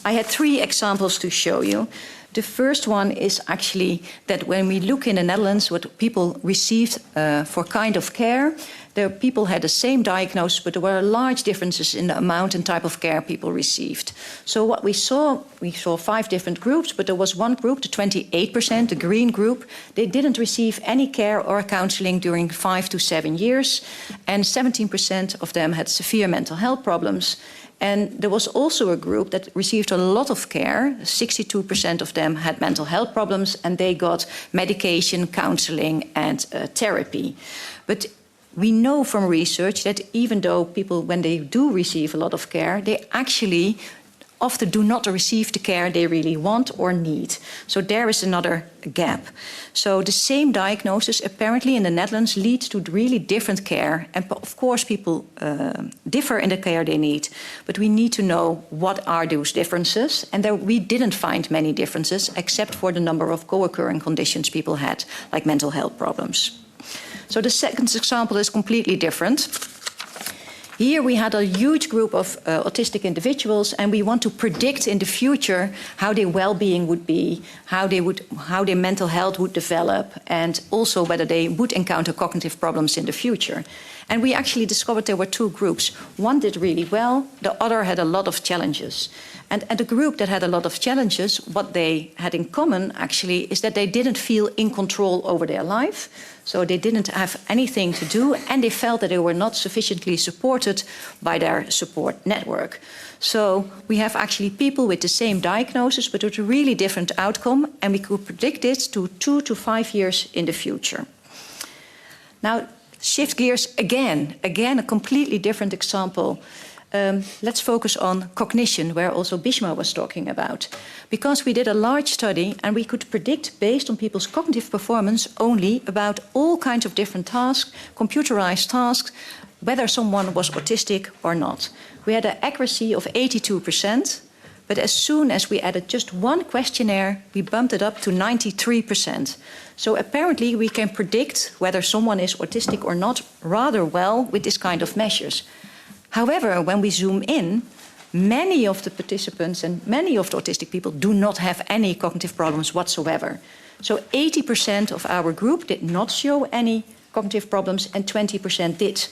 I had 3 examples to show you. The first one is actually that when we look in the Netherlands what people received for kind of care, the people had the same diagnosis, but there were large differences in the amount and type of care people received. So what we saw 5 different groups, but there was one group, the 28%, the green group, they didn't receive any care or counseling during 5 to 7 years, and 17% of them had severe mental health problems. And there was also a group that received a lot of care. 62% of them had mental health problems, and they got medication, counseling, and therapy. But we know from research that even though people, when they do receive a lot of care, they actually often do not receive the care they really want or need. So there is another gap. So the same diagnosis apparently in the Netherlands leads to really different care. And of course people differ in the care they need, but we need to know what are those differences. And there we didn't find many differences except for the number of co-occurring conditions people had, like mental health problems. So the second example is completely different. Here we had a huge group of autistic individuals, and we want to predict in the future how their well-being would be, how their mental health would develop, and also whether they would encounter cognitive problems in the future. And we actually discovered there were 2 groups. One did really well, the other had a lot of challenges. And the group that had a lot of challenges, what they had in common actually is that they didn't feel in control over their life. So they didn't have anything to do, and they felt that they were not sufficiently supported by their support network. So we have actually people with the same diagnosis, but with a really different outcome, and we could predict this to 2 to 5 years in the future. Now, shift gears again, a completely different example. Let's focus on cognition, where also Bishma was talking about. Because we did a large study and we could predict, based on people's cognitive performance only, about all kinds of different tasks, computerized tasks, whether someone was autistic or not. We had an accuracy of 82%, but as soon as we added just one questionnaire, we bumped it up to 93%. So apparently we can predict whether someone is autistic or not rather well with this kind of measures. However, when we zoom in, many of the participants and many of the autistic people do not have any cognitive problems whatsoever. So 80% of our group did not show any cognitive problems and 20% did.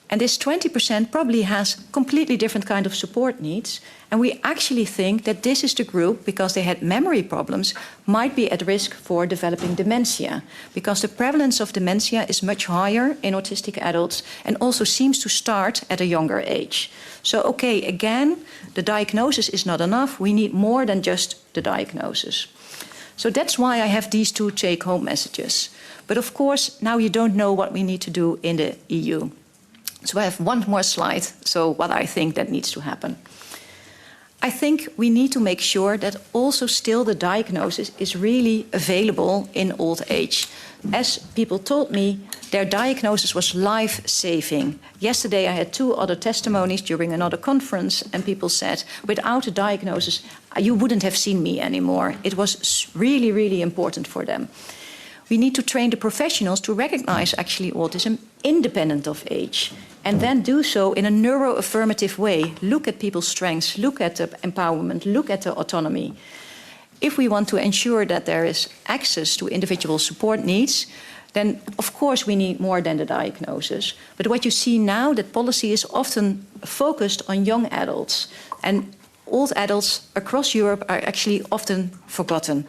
And this 20% probably has completely different kind of support needs. And we actually think that this is the group, because they had memory problems, might be at risk for developing dementia. Because the prevalence of dementia is much higher in autistic adults and also seems to start at a younger age. So, okay, again, the diagnosis is not enough. We need more than just the diagnosis. So that's why I have these 2 take-home messages. But of course, now you don't know what we need to do in the EU. So I have one more slide, so what I think that needs to happen. I think we need to make sure that also still the diagnosis is really available in old age. As people told me, their diagnosis was life-saving. Yesterday I had 2 other testimonies during another conference, and people said, without a diagnosis, you wouldn't have seen me anymore. It was really, really important for them. We need to train the professionals to recognize actually autism independent of age, and then do so in a neuroaffirmative way. Look at people's strengths, look at the empowerment, look at the autonomy. If we want to ensure that there is access to individual support needs, then of course we need more than the diagnosis. But what you see now, that policy is often focused on young adults, and old adults across Europe are actually often forgotten.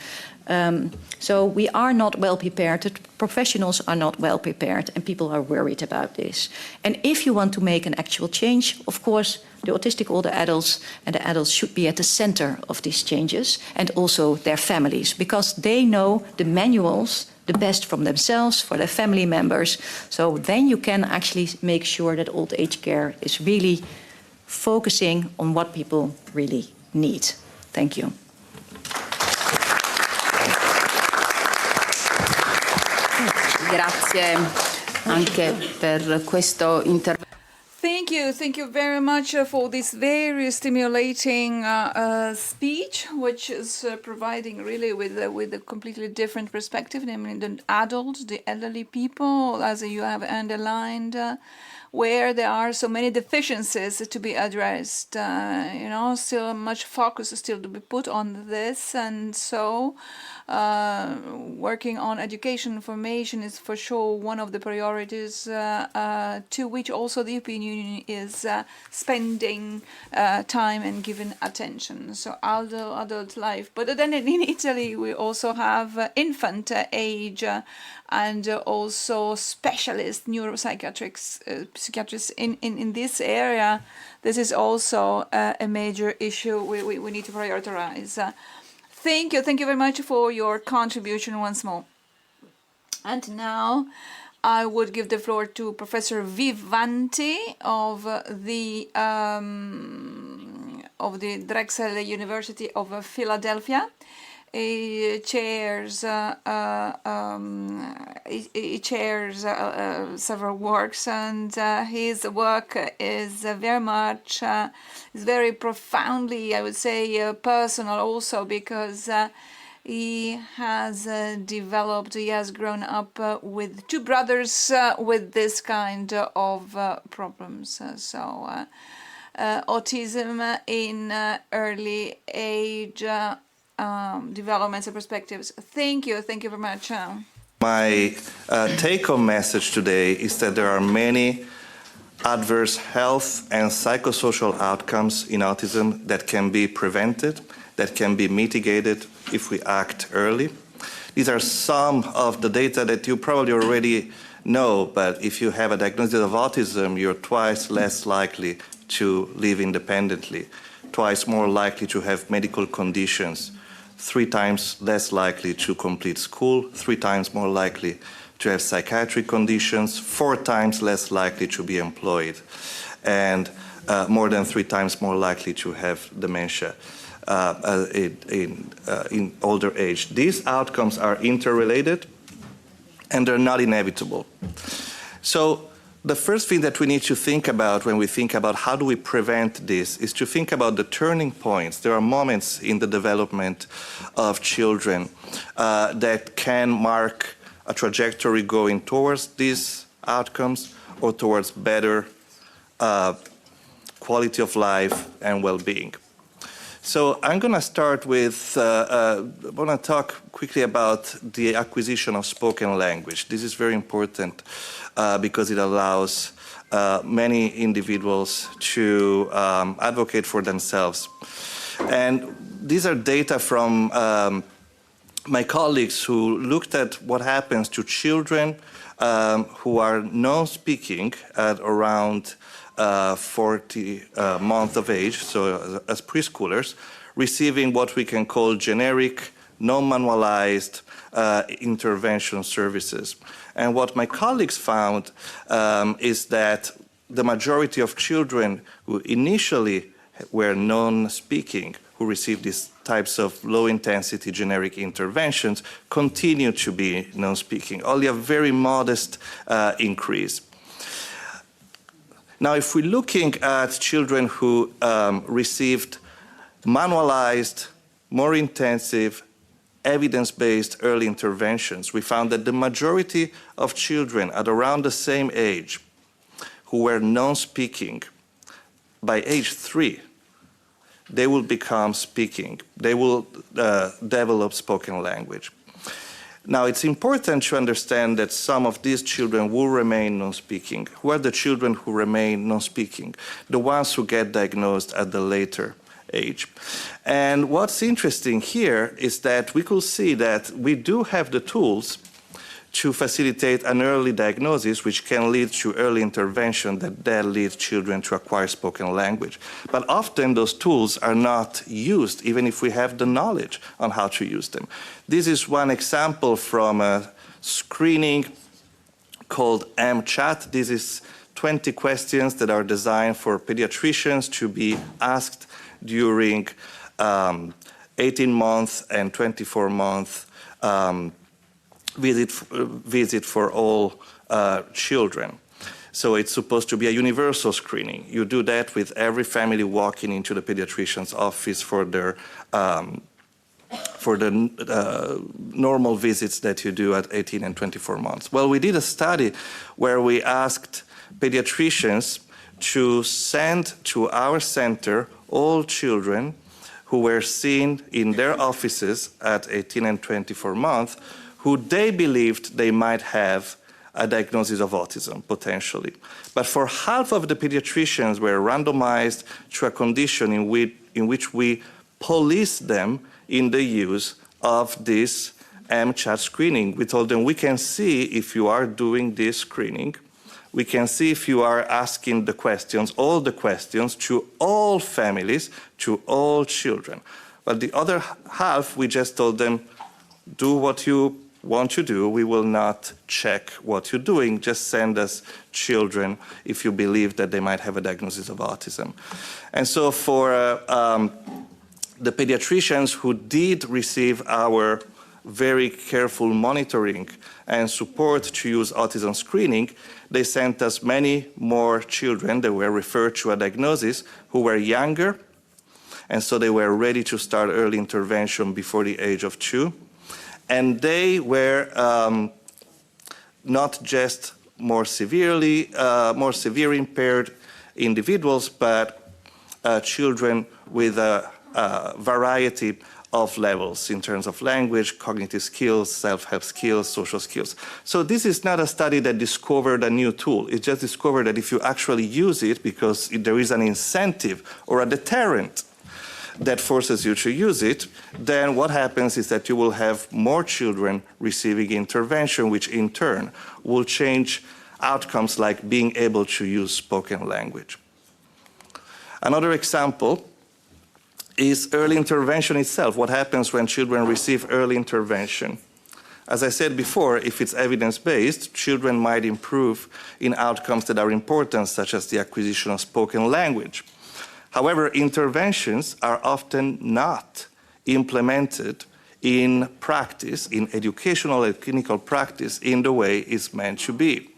So we are not well prepared, the professionals are not well prepared, and people are worried about this. And if you want to make an actual change, of course, the autistic older adults and the adults should be at the center of these changes, and also their families, because they know the manuals the best from themselves, for their family members. So then you can actually make sure that old age care is really focusing on what people really need. Thank you. Grazie anche per questo intervento. Thank you very much for this very stimulating speech, which is providing really with a completely different perspective, namely the adults, the elderly people, as you have underlined, where there are so many deficiencies to be addressed. Still much focus is still to be put on this, and so working on education and formation is for sure one of the priorities to which also the European Union is spending time and giving attention. So adult life. But then in Italy we also have infant age and also specialist neuropsychiatrists in this area. This is also a major issue we need to prioritize. Thank you very much for your contribution once more. And now I would give the floor to Professor Vivanti of the Drexel University of Philadelphia. He chairs several works, and his work is very profoundly, I would say, personal also, because he has grown up with two brothers with this kind of problems. Autism in early age developments and perspectives. Thank you very much. My take-home message today is that there are many adverse health and psychosocial outcomes in autism that can be prevented, that can be mitigated if we act early. These are some of the data that you probably already know, but if you have a diagnosis of autism, you're twice less likely to live independently, twice more likely to have medical conditions, 3 times less likely to complete school, 3 times more likely to have psychiatric conditions, 4 times less likely to be employed, and more than 3 times more likely to have dementia in older age. These outcomes are interrelated and they're not inevitable. So the first thing that we need to think about when we think about how do we prevent this is to think about the turning points. There are moments in the development of children that can mark a trajectory going towards these outcomes or towards better quality of life and well-being. So I'm going to start with, I want to talk quickly about the acquisition of spoken language. This is very important because it allows many individuals to advocate for themselves. And these are data from my colleagues who looked at what happens to children who are non-speaking at around 40 months of age, so as preschoolers, receiving what we can call generic, non-manualized intervention services. And what my colleagues found is that the majority of children who initially were non-speaking, who received these types of low-intensity generic interventions, continue to be non-speaking, only a very modest increase. Now, if we're looking at children who received manualized, more intensive, evidence-based early interventions, we found that the majority of children at around the same age who were non-speaking, by age 3, they will become speaking. They will develop spoken language. Now, it's important to understand that some of these children will remain non-speaking. Who are the children who remain non-speaking? The ones who get diagnosed at the later age. And what's interesting here is that we could see that we do have the tools to facilitate an early diagnosis, which can lead to early intervention that then leads children to acquire spoken language. But often those tools are not used, even if we have the knowledge on how to use them. This is one example from a screening called MChat. This is 20 questions that are designed for pediatricians to be asked during 18-month and 24-month visit for all children. So it's supposed to be a universal screening. You do that with every family walking into the pediatrician's office for the normal visits that you do at 18 and 24 months. Well, we did a study where we asked pediatricians to send to our center all children who were seen in their offices at 18 and 24 months who they believed they might have a diagnosis of autism, potentially. But for half of the pediatricians were randomized to a condition in which we police them in the use of this MCHAT screening. We told them, we can see if you are doing this screening. We can see if you are asking the questions, all the questions, to all families, to all children. But the other half, we just told them, do what you want to do. We will not check what you're doing. Just send us children if you believe that they might have a diagnosis of autism. And so for the pediatricians who did receive our very careful monitoring and support to use autism screening, they sent us many more children that were referred to a diagnosis who were younger, and so they were ready to start early intervention before the age of 2. And they were not just more severe impaired individuals, but children with a variety of levels in terms of language, cognitive skills, self-help skills, social skills. So this is not a study that discovered a new tool. It just discovered that if you actually use it, because there is an incentive or a deterrent that forces you to use it, then what happens is that you will have more children receiving intervention, which in turn will change outcomes like being able to use spoken language. Another example is early intervention itself. What happens when children receive early intervention? As I said before, if it's evidence-based, children might improve in outcomes that are important, such as the acquisition of spoken language. However, interventions are often not implemented in practice, in educational and clinical practice, in the way it's meant to be,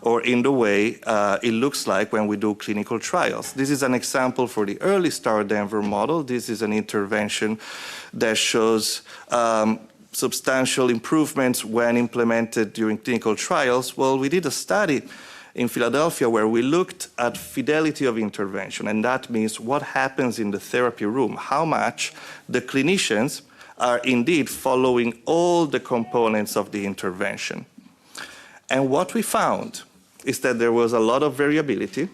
or in the way it looks like when we do clinical trials. This is an example for the Early Start Denver model. This is an intervention that shows substantial improvements when implemented during clinical trials. Well, we did a study in Philadelphia where we looked at fidelity of intervention, and that means what happens in the therapy room, how much the clinicians are indeed following all the components of the intervention. And what we found is that there was a lot of variability.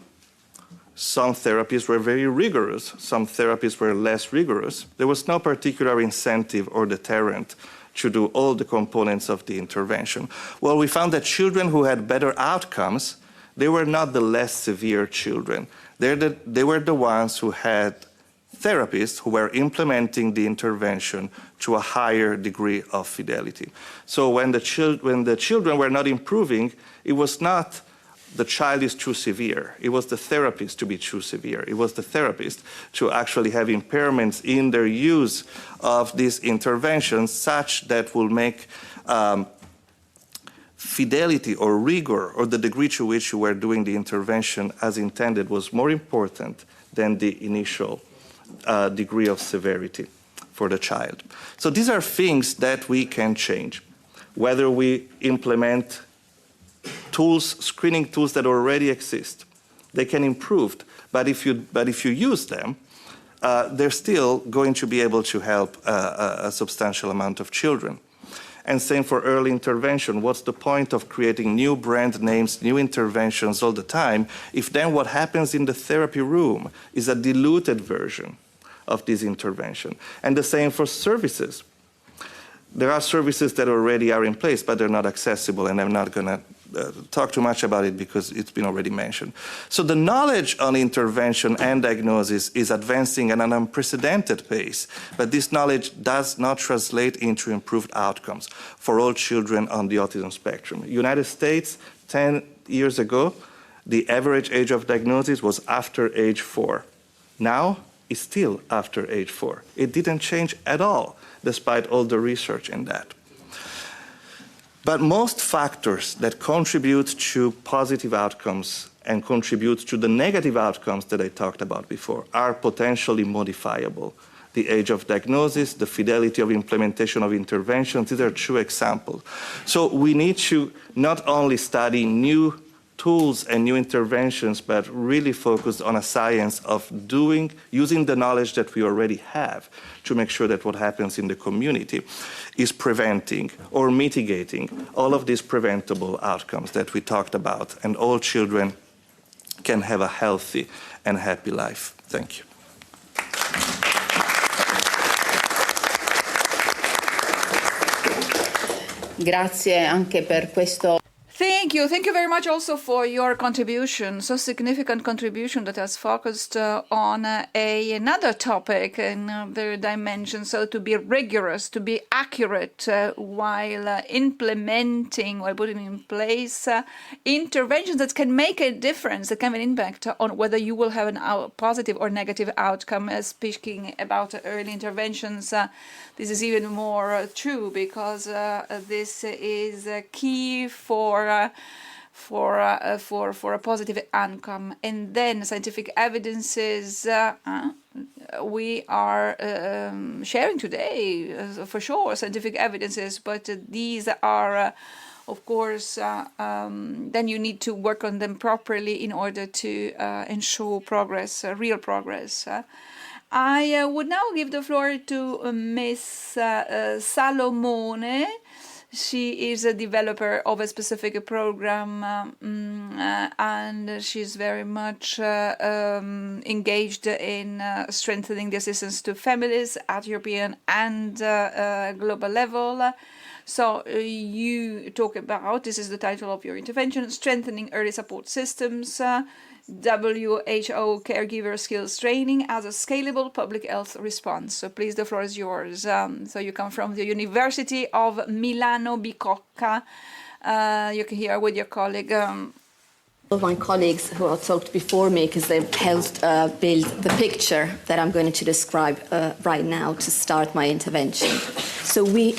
Some therapies were very rigorous, some therapies were less rigorous. There was no particular incentive or deterrent to do all the components of the intervention. Well, we found that children who had better outcomes, they were not the less severe children. They were the ones who had therapists who were implementing the intervention to a higher degree of fidelity. So when the children were not improving, it was not the child is too severe. It was the therapist to be too severe. It was the therapist to actually have impairments in their use of these interventions such that will make fidelity or rigor or the degree to which you were doing the intervention as intended was more important than the initial degree of severity for the child. So these are things that we can change, whether we implement tools, screening tools that already exist. They can improve, but if you use them, they're still going to be able to help a substantial amount of children. And same for early intervention. What's the point of creating new brand names, new interventions all the time, if then what happens in the therapy room is a diluted version of this intervention? And the same for services. There are services that already are in place, but they're not accessible, and I'm not going to talk too much about it because it's been already mentioned. So the knowledge on intervention and diagnosis is advancing at an unprecedented pace, but this knowledge does not translate into improved outcomes for all children on the autism spectrum. United States, 10 years ago, the average age of diagnosis was after age 4. Now, it's still after age 4. It didn't change at all, despite all the research in that. But most factors that contribute to positive outcomes and contribute to the negative outcomes that I talked about before are potentially modifiable. The age of diagnosis, the fidelity of implementation of interventions, these are two examples. So we need to not only study new tools and new interventions, but really focus on a science of using the knowledge that we already have to make sure that what happens in the community is preventing or mitigating all of these preventable outcomes that we talked about, and all children can have a healthy and happy life. Thank you. Grazie anche per questo. Thank you. Thank you very much also for your contribution, so significant contribution that has focused on another topic in the dimension. So to be rigorous, to be accurate while implementing, while putting in place interventions that can make a difference, that can have an impact on whether you will have a positive or negative outcome. Speaking about early interventions, this is even more true because this is key for a positive outcome. And then scientific evidences we are sharing today, for sure, scientific evidences, but these are of course, then you need to work on them properly in order to ensure progress, real progress. I would now give the floor to Miss Salomone. She is a developer of a specific program and she's very much engaged in strengthening the assistance to families at European and global level. So you talk about, this is the title of your intervention, Strengthening Early Support Systems, WHO Caregiver Skills Training as a Scalable Public Health Response. So please, the floor is yours. So you come from the University of Milano Bicocca. You can hear with your colleague. Of my colleagues who have talked before me, because they've helped build the picture that I'm going to describe right now to start my intervention. So we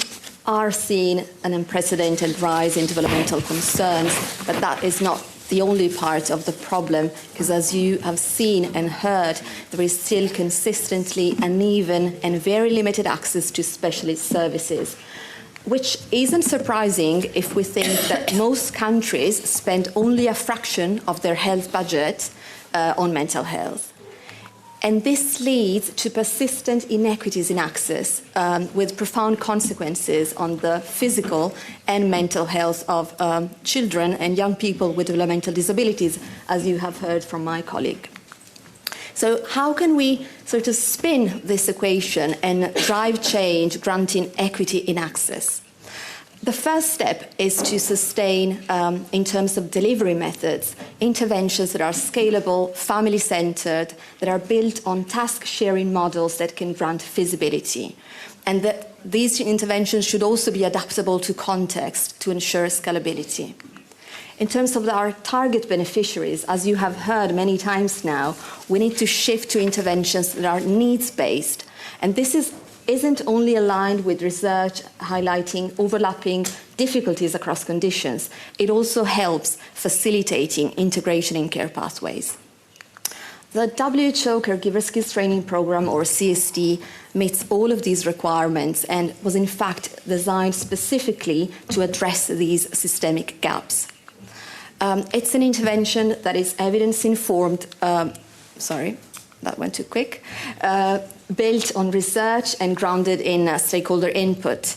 are seeing an unprecedented rise in developmental concerns, but that is not the only part of the problem, because as you have seen and heard, there is still consistently uneven and very limited access to specialist services, which isn't surprising if we think that most countries spend only a fraction of their health budget on mental health. And this leads to persistent inequities in access with profound consequences on the physical and mental health of children and young people with developmental disabilities, as you have heard from my colleague. So how can we sort of spin this equation and drive change, granting equity in access? The first step is to sustain, in terms of delivery methods, interventions that are scalable, family-centered, that are built on task-sharing models that can grant feasibility. And that these interventions should also be adaptable to context to ensure scalability. In terms of our target beneficiaries, as you have heard many times now, we need to shift to interventions that are needs-based. And this isn't only aligned with research highlighting overlapping difficulties across conditions, it also helps facilitating integration in care pathways. The WHO Caregiver Skills Training Program, or CST, meets all of these requirements and was in fact designed specifically to address these systemic gaps. It's an intervention that is evidence-informed, sorry, that went too quick, built on research and grounded in stakeholder input.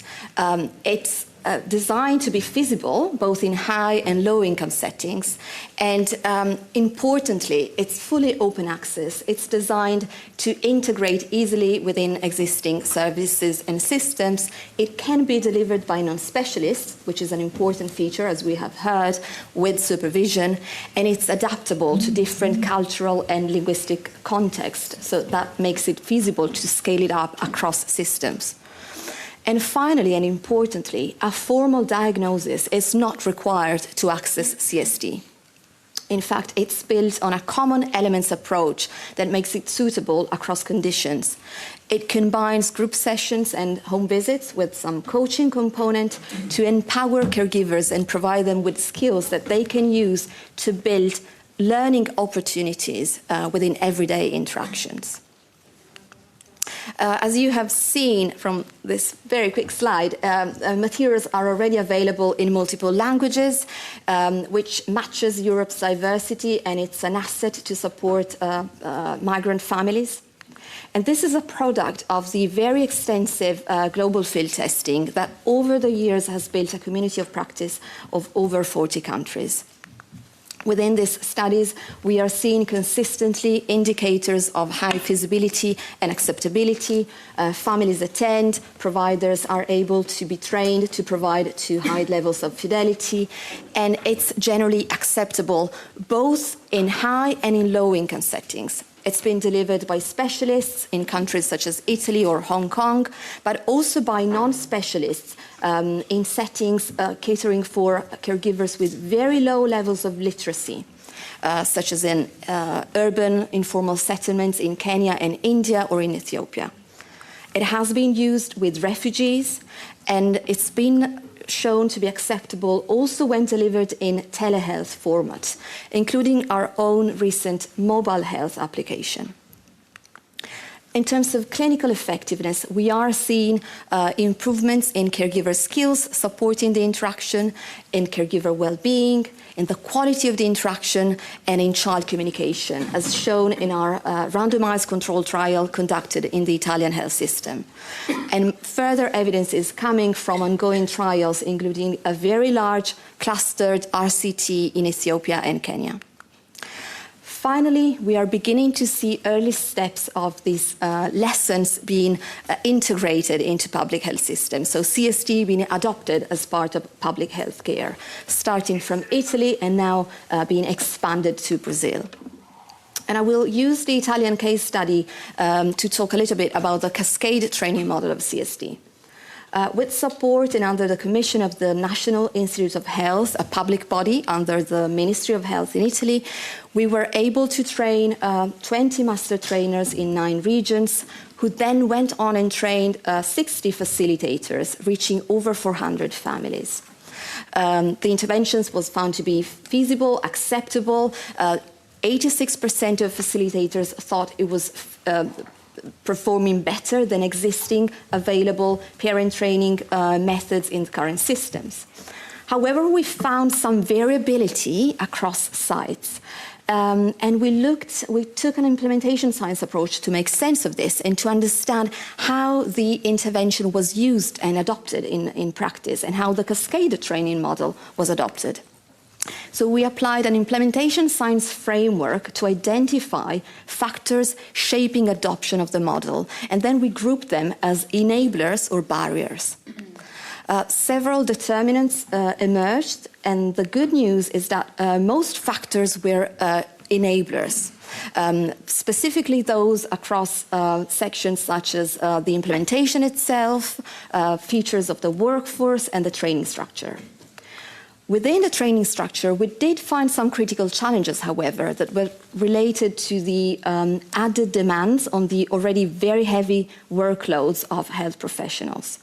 It's designed to be feasible both in high and low income settings, and importantly, it's fully open access. It's designed to integrate easily within existing services and systems. It can be delivered by non-specialists, which is an important feature, as we have heard, with supervision, and it's adaptable to different cultural and linguistic contexts, so that makes it feasible to scale it up across systems. And finally, and importantly, a formal diagnosis is not required to access CST. In fact, it's built on a common elements approach that makes it suitable across conditions. It combines group sessions and home visits with some coaching component to empower caregivers and provide them with skills that they can use to build learning opportunities within everyday interactions. As you have seen from this very quick slide, materials are already available in multiple languages, which matches Europe's diversity, and it's an asset to support migrant families. And this is a product of the very extensive global field testing that over the years has built a community of practice of over 40 countries. Within these studies, we are seeing consistently indicators of high feasibility and acceptability. Families attend, providers are able to be trained to provide to high levels of fidelity, and it's generally acceptable both in high and in low income settings. It's been delivered by specialists in countries such as Italy or Hong Kong, but also by non-specialists in settings catering for caregivers with very low levels of literacy, such as in urban informal settlements in Kenya and India or in Ethiopia. It has been used with refugees, and it's been shown to be acceptable also when delivered in telehealth format, including our own recent mobile health application. In terms of clinical effectiveness, we are seeing improvements in caregiver skills, supporting the interaction, in caregiver well-being, in the quality of the interaction, and in child communication, as shown in our randomized control trial conducted in the Italian health system. And further evidence is coming from ongoing trials, including a very large clustered RCT in Ethiopia and Kenya. Finally, we are beginning to see early steps of these lessons being integrated into public health systems. So CST being adopted as part of public health care, starting from Italy and now being expanded to Brazil. And I will use the Italian case study to talk a little bit about the cascade training model of CST. With support and under the commission of the National Institute of Health, a public body under the Ministry of Health in Italy, we were able to train 20 master trainers in 9 regions, who then went on and trained 60 facilitators, reaching over 400 families. The interventions was found to be feasible, acceptable. 86% of facilitators thought it was performing better than existing available parent training methods in current systems. However, we found some variability across sites. And we took an implementation science approach to make sense of this and to understand how the intervention was used and adopted in practice, and how the cascade training model was adopted. So we applied an implementation science framework to identify factors shaping adoption of the model, and then we grouped them as enablers or barriers. Several determinants emerged, and the good news is that most factors were enablers, specifically those across sections such as the implementation itself, features of the workforce, and the training structure. Within the training structure, we did find some critical challenges, however, that were related to the added demands on the already very heavy workloads of health professionals.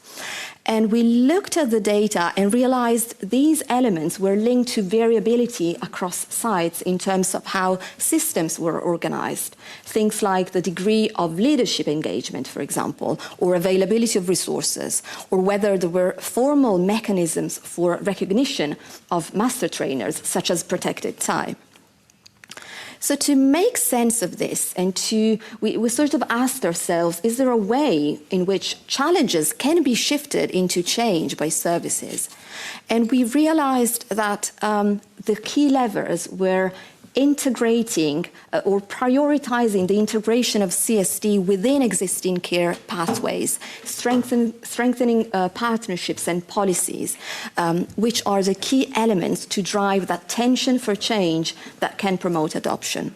And we looked at the data and realized these elements were linked to variability across sites in terms of how systems were organized. Things like the degree of leadership engagement, for example, or availability of resources, or whether there were formal mechanisms for recognition of master trainers, such as protected time. So to make sense of this, and we sort of asked ourselves, is there a way in which challenges can be shifted into change by services? And we realized that the key levers were integrating or prioritizing the integration of CST within existing care pathways, strengthening partnerships and policies, which are the key elements to drive that tension for change that can promote adoption.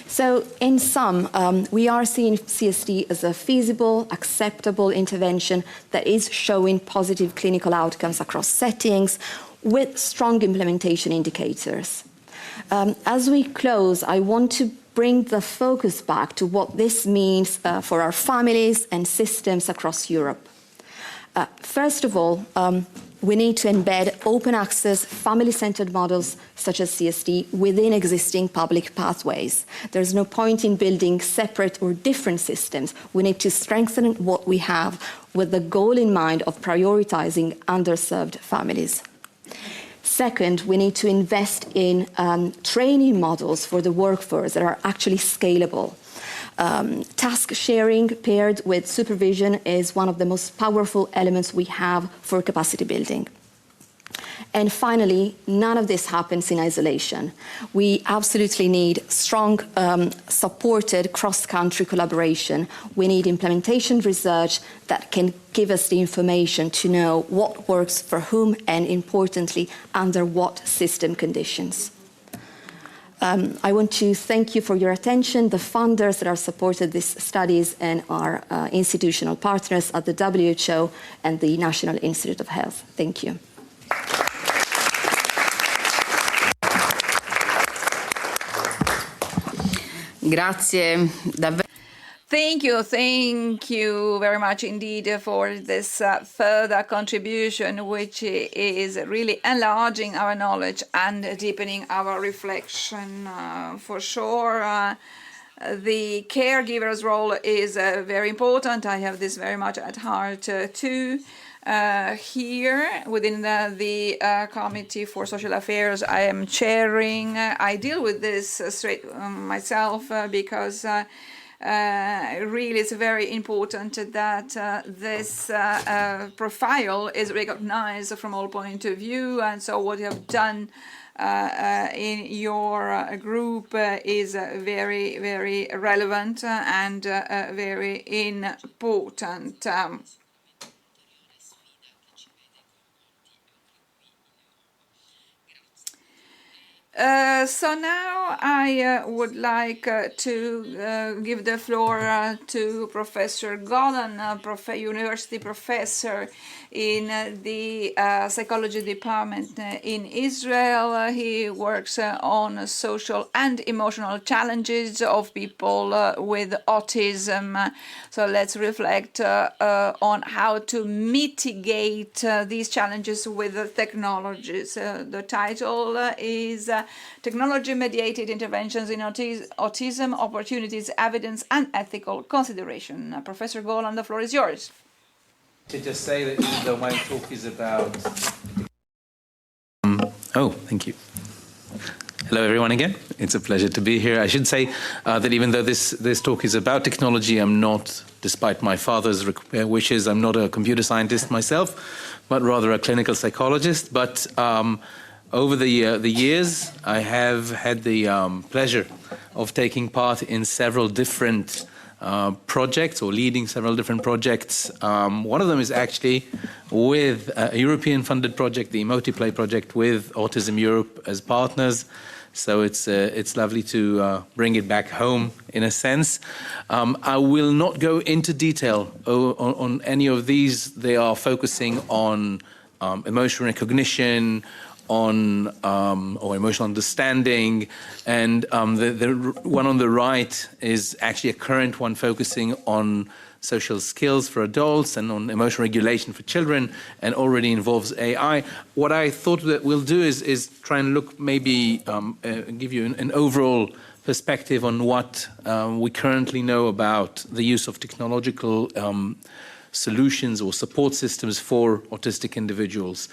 So in sum, we are seeing CST as a feasible, acceptable intervention that is showing positive clinical outcomes across settings with strong implementation indicators. As we close, I want to bring the focus back to what this means for our families and systems across Europe. First of all, we need to embed open access, family-centered models such as CSD within existing public pathways. There's no point in building separate or different systems. We need to strengthen what we have with the goal in mind of prioritizing underserved families. Second, we need to invest in training models for the workforce that are actually scalable. Task sharing paired with supervision is one of the most powerful elements we have for capacity building. And finally, none of this happens in isolation. We absolutely need strong, supported cross-country collaboration. We need implementation research that can give us the information to know what works for whom and, importantly, under what system conditions. I want to thank you for your attention, the funders that have supported these studies, and our institutional partners at the WHO and the National Institute of Health. Thank you. Grazie davvero. Thank you very much indeed for this further contribution, which is really enlarging our knowledge and deepening our reflection. For sure, the caregiver's role is very important. I have this very much at heart too. Here within the Committee for Social Affairs I am chairing. I deal with this straight myself because really it's very important that this profile is recognized from all points of view, and so what you have done in your group is very, very relevant and very important. So now I would like to give the floor to Professor Golan, university professor in the psychology department in Israel. He works on social and emotional challenges of people with autism. So let's reflect on how to mitigate these challenges with technologies. The title is Technology-Mediated Interventions in Autism, Opportunities, Evidence and Ethical Consideration. Professor Golan, the floor is yours. To just say that even though my talk is about... thank you. Hello everyone again. It's a pleasure to be here. I should say that even though this talk is about technology, I'm not, despite my father's wishes, I'm not a computer scientist myself, but rather a clinical psychologist. But over the years, I have had the pleasure of taking part in several different projects, or leading several different projects. One of them is actually with a European-funded project, the Multiplay project, with Autism Europe as partners. So it's lovely to bring it back home, in a sense. I will not go into detail on any of these. They are focusing on emotional recognition, on or emotional understanding, and the one on the right is actually a current one focusing on social skills for adults and on emotional regulation for children, and already involves AI. What I thought that we'll do is try and look, maybe give you an overall perspective on what we currently know about the use of technological solutions or support systems for autistic individuals.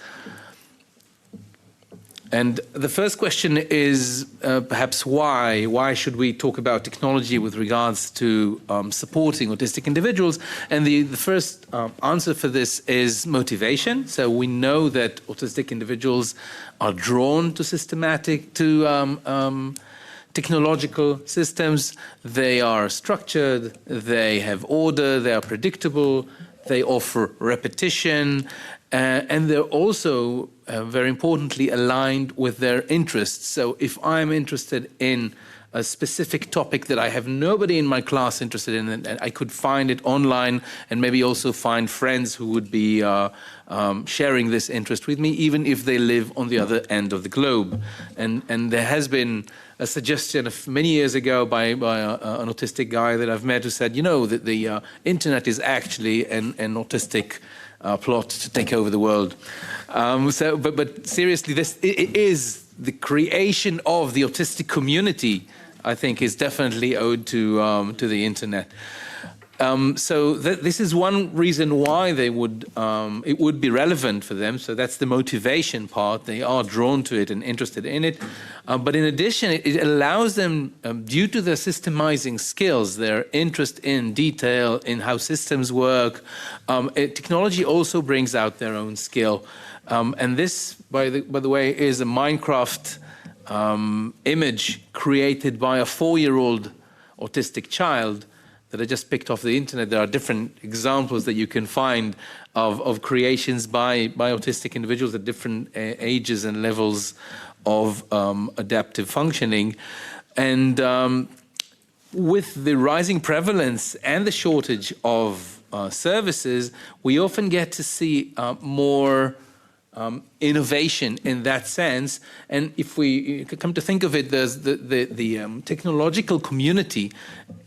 And the first question is perhaps why? Why should we talk about technology with regards to supporting autistic individuals? And the first answer for this is motivation. So we know that autistic individuals are drawn to technological systems. They are structured, they have order, they are predictable, they offer repetition, and they're also very importantly aligned with their interests. So if I'm interested in a specific topic that I have nobody in my class interested in, and I could find it online and maybe also find friends who would be sharing this interest with me, even if they live on the other end of the globe. And there has been a suggestion of many years ago by an autistic guy that I've met who said, you know, that the internet is actually an autistic plot to take over the world. But seriously, it is the creation of the autistic community, I think, is definitely owed to the internet. So this is one reason why they would it would be relevant for them. So that's the motivation part. They are drawn to it and interested in it. But in addition, it allows them, due to their systemizing skills, their interest in detail, in how systems work, technology also brings out their own skill. And this, by the way, is a Minecraft image created by a 4-year-old autistic child that I just picked off the internet. There are different examples that you can find of creations by autistic individuals at different ages and levels of adaptive functioning. And with the rising prevalence and the shortage of services, we often get to see more innovation in that sense. And if we come to think of it, there's the technological community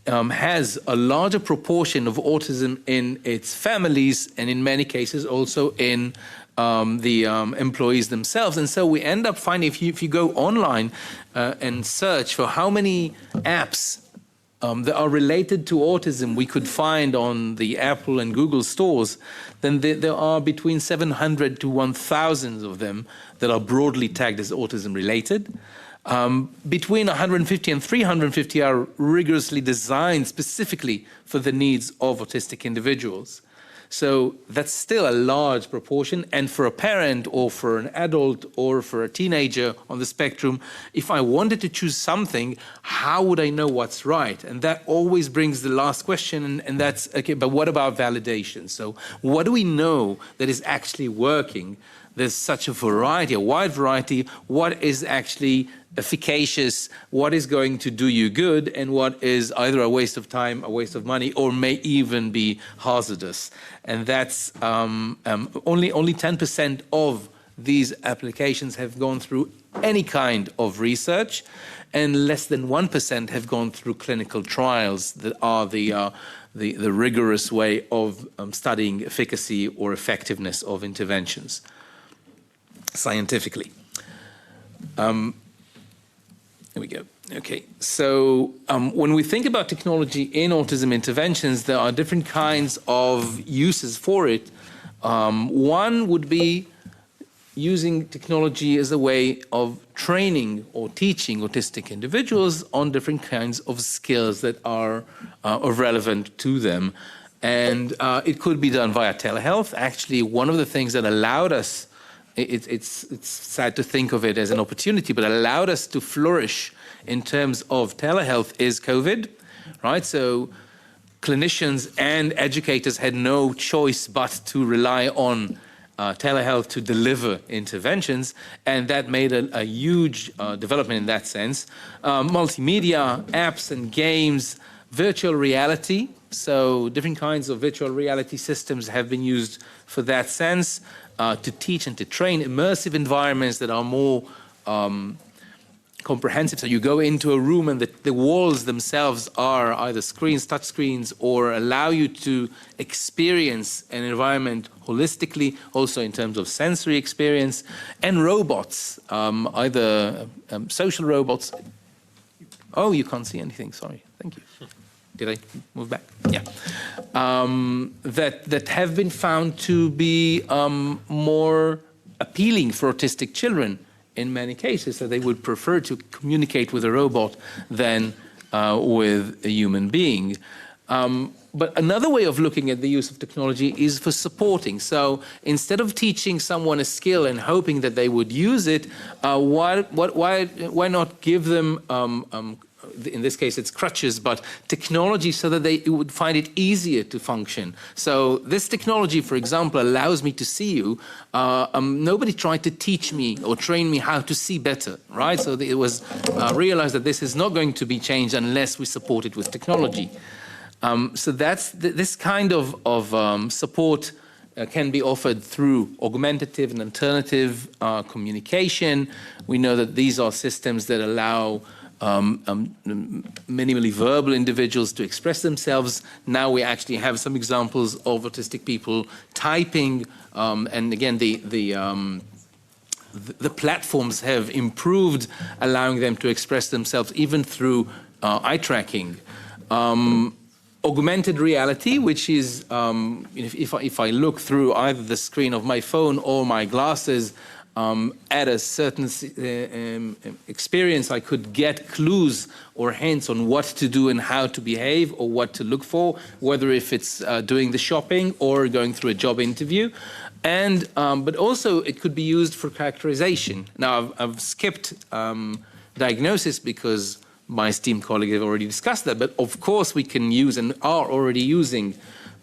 has a larger proportion of autism in its families, and in many cases also in the employees themselves. And so we end up finding, if you go online and search for how many apps that are related to autism we could find on the Apple and Google stores, then there are between 700 to 1,000 of them that are broadly tagged as autism related. Between 150 and 350 are rigorously designed specifically for the needs of autistic individuals. So that's still a large proportion. And for a parent or for an adult or for a teenager on the spectrum, if I wanted to choose something, how would I know what's right? And that always brings the last question, and that's, okay, but what about validation? So what do we know that is actually working? There's such a variety, a wide variety. What is actually efficacious, what is going to do you good, and what is either a waste of time, a waste of money, or may even be hazardous. And that's only 10% of these applications have gone through any kind of research, and less than 1% have gone through clinical trials that are the rigorous way of studying efficacy or effectiveness of interventions scientifically. Here we go. Okay, so when we think about technology in autism interventions, there are different kinds of uses for it. One would be using technology as a way of training or teaching autistic individuals on different kinds of skills that are relevant to them. And it could be done via telehealth. Actually, one of the things that allowed us, it's sad to think of it as an opportunity, but allowed us to flourish in terms of telehealth is COVID, right? So clinicians and educators had no choice but to rely on telehealth to deliver interventions, and that made a huge development in that sense. Multimedia, apps and games, virtual reality, so different kinds of virtual reality systems have been used for that sense. To teach and to train, immersive environments that are more comprehensive. So you go into a room and the walls themselves are either screens, touch screens, or allow you to experience an environment holistically, also in terms of sensory experience. And robots, either social robots. Oh, you can't see anything, sorry, thank you. Did I move back? Yeah. That have been found to be more appealing for autistic children in many cases, that they would prefer to communicate with a robot than with a human being. But another way of looking at the use of technology is for supporting. So instead of teaching someone a skill and hoping that they would use it, why not give them in this case it's crutches, but technology so that they would find it easier to function. So this technology, for example, allows me to see you. Nobody tried to teach me or train me how to see better, right? So it was realized that this is not going to be changed unless we support it with technology. So that's this kind of support can be offered through augmentative and alternative communication. We know that these are systems that allow minimally verbal individuals to express themselves. Now we actually have some examples of autistic people typing, and again, the platforms have improved, allowing them to express themselves even through eye tracking. Augmented reality, which is, if I look through either the screen of my phone or my glasses, at a certain experience, I could get clues or hints on what to do and how to behave or what to look for, whether if it's doing the shopping or going through a job interview. And, but also it could be used for characterization. Now, I've skipped diagnosis because my esteemed colleague have already discussed that, but of course we can use and are already using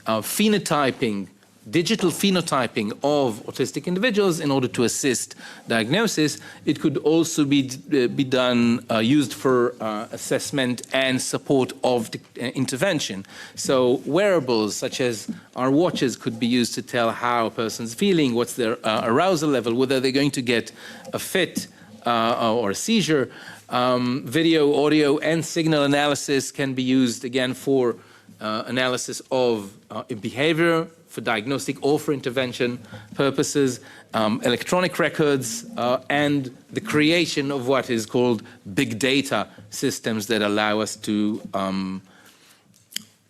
phenotyping, digital phenotyping of autistic individuals in order to assist diagnosis. It could also be done, used for assessment and support of intervention. So wearables such as our watches could be used to tell how a person's feeling, what's their arousal level, whether they're going to get a fit or a seizure. Video, audio, and signal analysis can be used again for analysis of behavior, for diagnostic or for intervention purposes, electronic records, and the creation of what is called big data systems that allow us to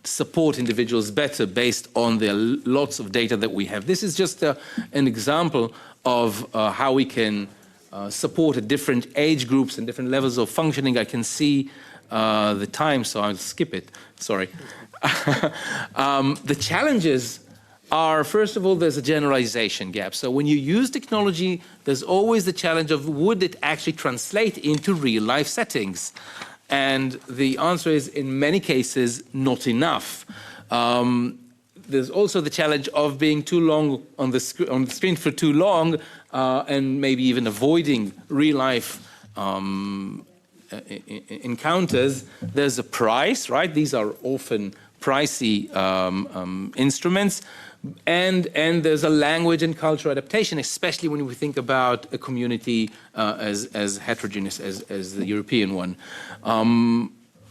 support individuals better based on the lots of data that we have. This is just an example of how we can support at different age groups and different levels of functioning. I can see the time, so I'll skip it. Sorry. The challenges are, first of all, there's a generalization gap. So when you use technology, there's always the challenge of would it actually translate into real life settings? And the answer is, in many cases, not enough. There's also the challenge of being too long on the screen for too long, and maybe even avoiding real-life encounters. There's a price, right? These are often pricey instruments. And there's a language and cultural adaptation, especially when we think about a community as heterogeneous as the European one.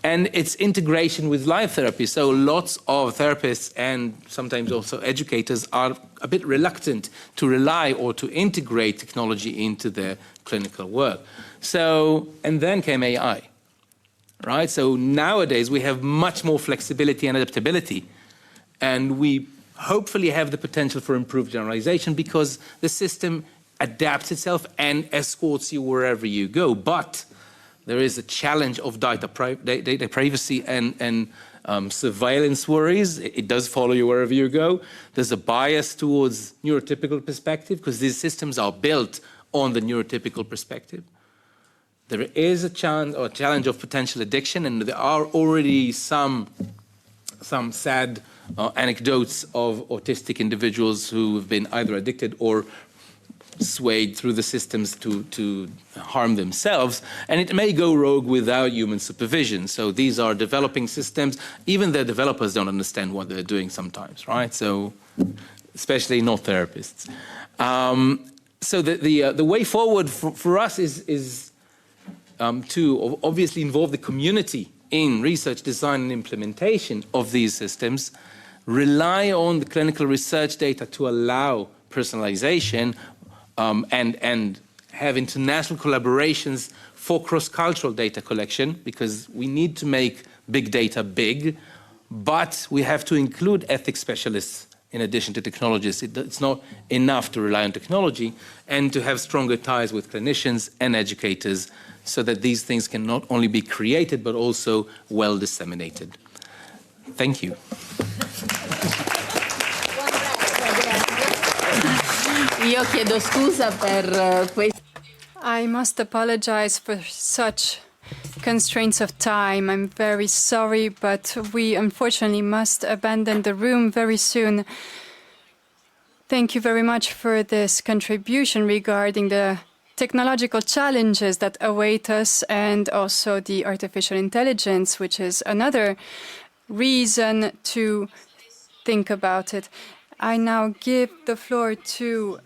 And it's integration with live therapy. So lots of therapists and sometimes also educators are a bit reluctant to rely or to integrate technology into their clinical work. So, and then came AI, right? So nowadays we have much more flexibility and adaptability. And we hopefully have the potential for improved generalization because the system adapts itself and escorts you wherever you go. But there is a challenge of data privacy and surveillance worries. It does follow you wherever you go. There's a bias towards neurotypical perspective because these systems are built on the neurotypical perspective. There is a challenge of potential addiction, and there are already some sad anecdotes of autistic individuals who have been either addicted or swayed through the systems to harm themselves, and it may go rogue without human supervision. So these are developing systems. Even the developers don't understand what they're doing sometimes, right? So, especially not therapists. So the way forward for us is to obviously involve the community in research, design, and implementation of these systems, rely on the clinical research data to allow personalization, and have international collaborations for cross-cultural data collection, because we need to make big data big, but we have to include ethics specialists in addition to technologists. It's not enough to rely on technology, and to have stronger ties with clinicians and educators so that these things can not only be created but also well disseminated. Thank you. Io chiedo scusa per questo. I must apologize for such constraints of time, I'm very sorry, but we unfortunately must abandon the room very soon. Thank you very much for this contribution regarding the technological challenges that await us and also the artificial intelligence, which is another reason to think about it. I now give the floor to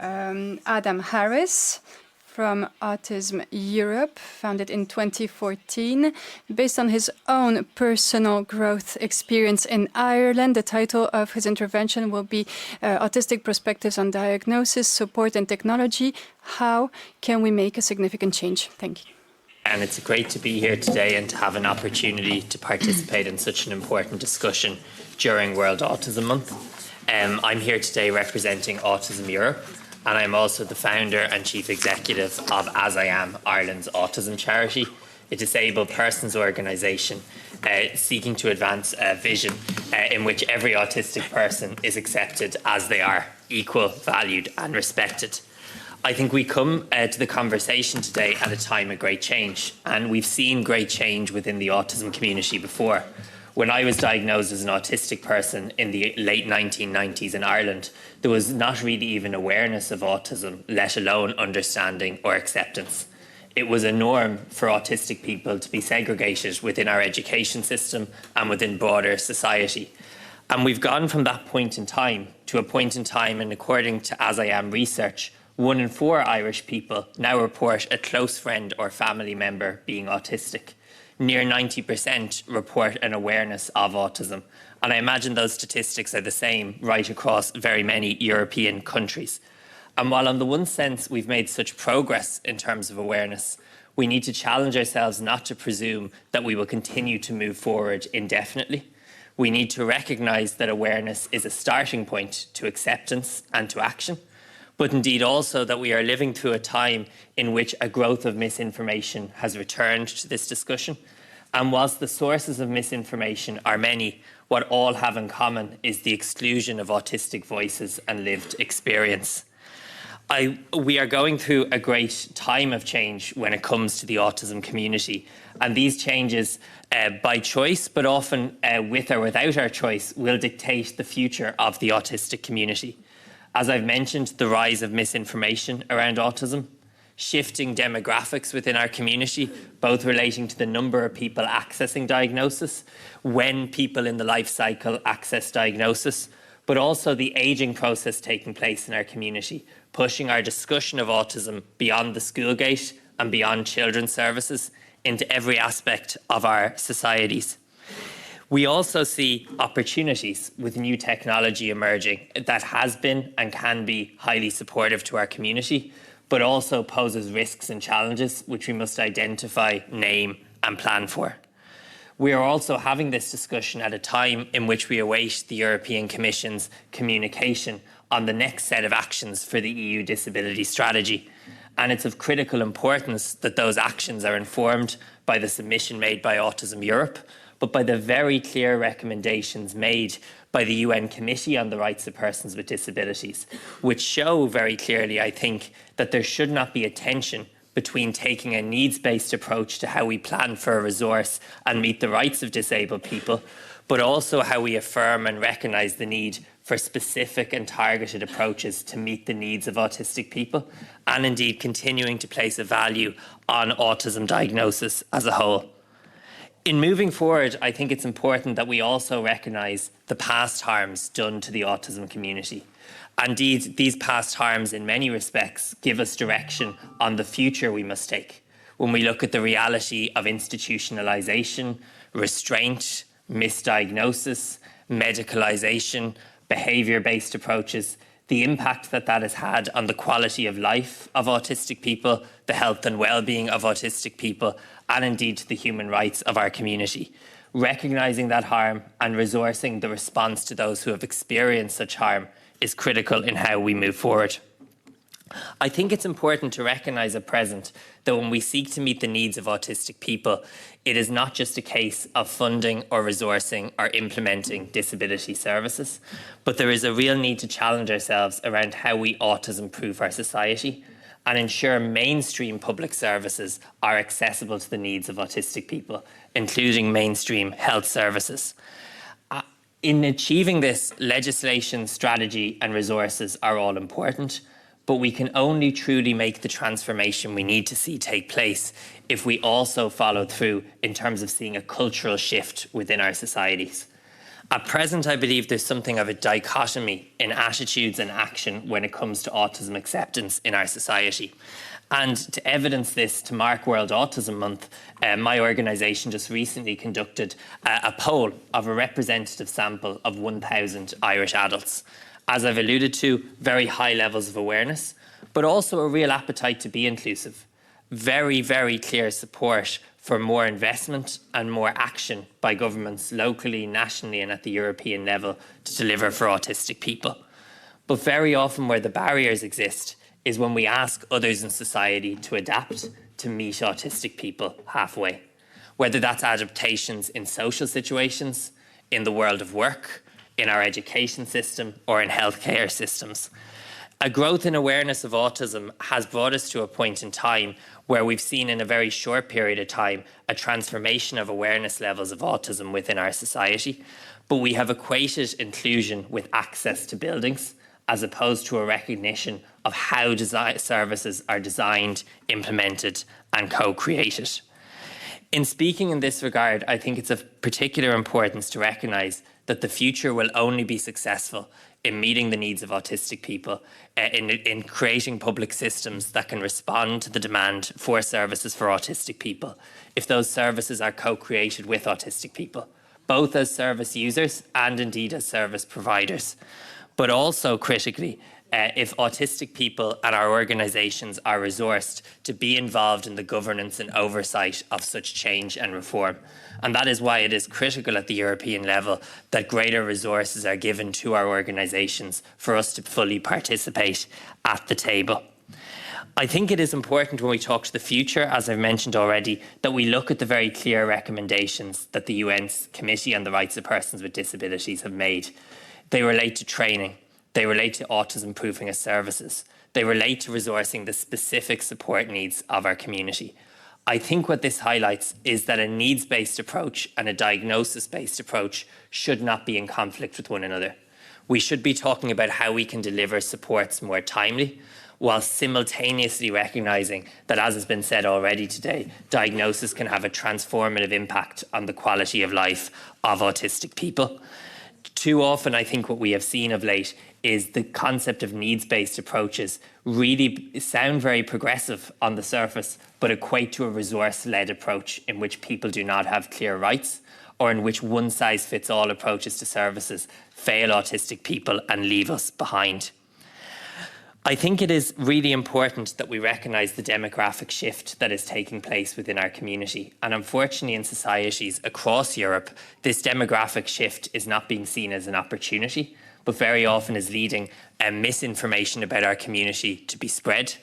Adam Harris from Autism Europe, founded in 2014. Based on his own personal growth experience in Ireland, the title of his intervention will be Autistic Perspectives on Diagnosis, Support and Technology. How can we make a significant change? Thank you. And it's great to be here today and to have an opportunity to participate in such an important discussion during World Autism Month. I'm here today representing Autism Europe, and I'm also the founder and chief executive of As I Am, Ireland's autism charity, a disabled persons organisation seeking to advance a vision in which every autistic person is accepted as they are, equal, valued and respected. I think we come to the conversation today at a time of great change, and we've seen great change within the autism community before. When I was diagnosed as an autistic person in the late 1990s in Ireland, there was not really even awareness of autism, let alone understanding or acceptance. It was a norm for autistic people to be segregated within our education system and within broader society. And we've gone from that point in time to a point in time, and according to As I Am research, 1 in 4 Irish people now report a close friend or family member being autistic. Near 90% report an awareness of autism. And I imagine those statistics are the same right across very many European countries. And while in the one sense we've made such progress in terms of awareness, we need to challenge ourselves not to presume that we will continue to move forward indefinitely. We need to recognise that awareness is a starting point to acceptance and to action, but indeed also that we are living through a time in which a growth of misinformation has returned to this discussion. And whilst the sources of misinformation are many, what all have in common is the exclusion of autistic voices and lived experience. We are going through a great time of change when it comes to the autism community, and these changes by choice, but often with or without our choice, will dictate the future of the autistic community. As I've mentioned, the rise of misinformation around autism, shifting demographics within our community, both relating to the number of people accessing diagnosis, when people in the life cycle access diagnosis, but also the ageing process taking place in our community, pushing our discussion of autism beyond the school gate and beyond children's services into every aspect of our societies. We also see opportunities with new technology emerging that has been and can be highly supportive to our community, but also poses risks and challenges which we must identify, name and plan for. We are also having this discussion at a time in which we await the European Commission's communication on the next set of actions for the EU disability strategy. And it's of critical importance that those actions are informed by the submission made by Autism Europe, but by the very clear recommendations made by the UN Committee on the Rights of Persons with Disabilities, which show very clearly, I think, that there should not be a tension between taking a needs-based approach to how we plan for a resource and meet the rights of disabled people, but also how we affirm and recognise the need for specific and targeted approaches to meet the needs of autistic people, and indeed continuing to place a value on autism diagnosis as a whole. In moving forward, I think it's important that we also recognise the past harms done to the autism community. Indeed, these past harms in many respects give us direction on the future we must take. When we look at the reality of institutionalisation, restraint, misdiagnosis, medicalisation, behaviour-based approaches, the impact that that has had on the quality of life of autistic people, the health and well-being of autistic people, and indeed the human rights of our community. Recognising that harm and resourcing the response to those who have experienced such harm is critical in how we move forward. I think it's important to recognise at present that when we seek to meet the needs of autistic people, it is not just a case of funding or resourcing or implementing disability services, but there is a real need to challenge ourselves around how we autism-proof our society and ensure mainstream public services are accessible to the needs of autistic people, including mainstream health services. In achieving this, legislation, strategy and resources are all important, but we can only truly make the transformation we need to see take place if we also follow through in terms of seeing a cultural shift within our societies. At present, I believe there's something of a dichotomy in attitudes and action when it comes to autism acceptance in our society. And to evidence this, to mark World Autism Month, my organisation just recently conducted a poll of a representative sample of 1,000 Irish adults. As I've alluded to, very high levels of awareness, but also a real appetite to be inclusive. Very, very clear support for more investment and more action by governments locally, nationally and at the European level to deliver for autistic people. But very often where the barriers exist is when we ask others in society to adapt to meet autistic people halfway, whether that's adaptations in social situations, in the world of work, in our education system or in healthcare systems. A growth in awareness of autism has brought us to a point in time where we've seen in a very short period of time a transformation of awareness levels of autism within our society, but we have equated inclusion with access to buildings as opposed to a recognition of how services are designed, implemented and co-created. In speaking in this regard, I think it's of particular importance to recognise that the future will only be successful in meeting the needs of autistic people, in creating public systems that can respond to the demand for services for autistic people, if those services are co-created with autistic people, both as service users and indeed as service providers. But also critically, if autistic people and our organisations are resourced to be involved in the governance and oversight of such change and reform. And that is why it is critical at the European level that greater resources are given to our organisations for us to fully participate at the table. I think it is important when we talk to the future, as I've mentioned already, that we look at the very clear recommendations that the UN's Committee on the Rights of Persons with Disabilities have made. They relate to training. They relate to autism proofing of services. They relate to resourcing the specific support needs of our community. I think what this highlights is that a needs-based approach and a diagnosis-based approach should not be in conflict with one another. We should be talking about how we can deliver supports more timely, while simultaneously recognising that, as has been said already today, diagnosis can have a transformative impact on the quality of life of autistic people. Too often, I think what we have seen of late is the concept of needs-based approaches really sound very progressive on the surface, but equate to a resource-led approach in which people do not have clear rights, or in which one-size-fits-all approaches to services fail autistic people and leave us behind. I think it is really important that we recognise the demographic shift that is taking place within our community. And unfortunately, in societies across Europe, this demographic shift is not being seen as an opportunity, but very often is leading misinformation about our community to be spread,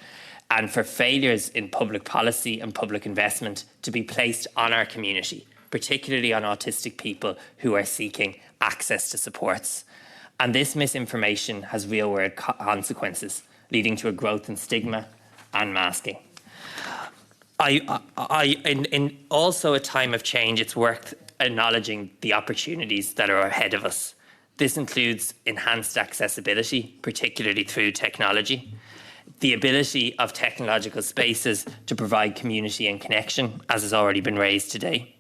and for failures in public policy and public investment to be placed on our community, particularly on autistic people who are seeking access to supports. And this misinformation has real-world consequences, leading to a growth in stigma and masking. In also a time of change, it's worth acknowledging the opportunities that are ahead of us. This includes enhanced accessibility, particularly through technology, the ability of technological spaces to provide community and connection, as has already been raised today,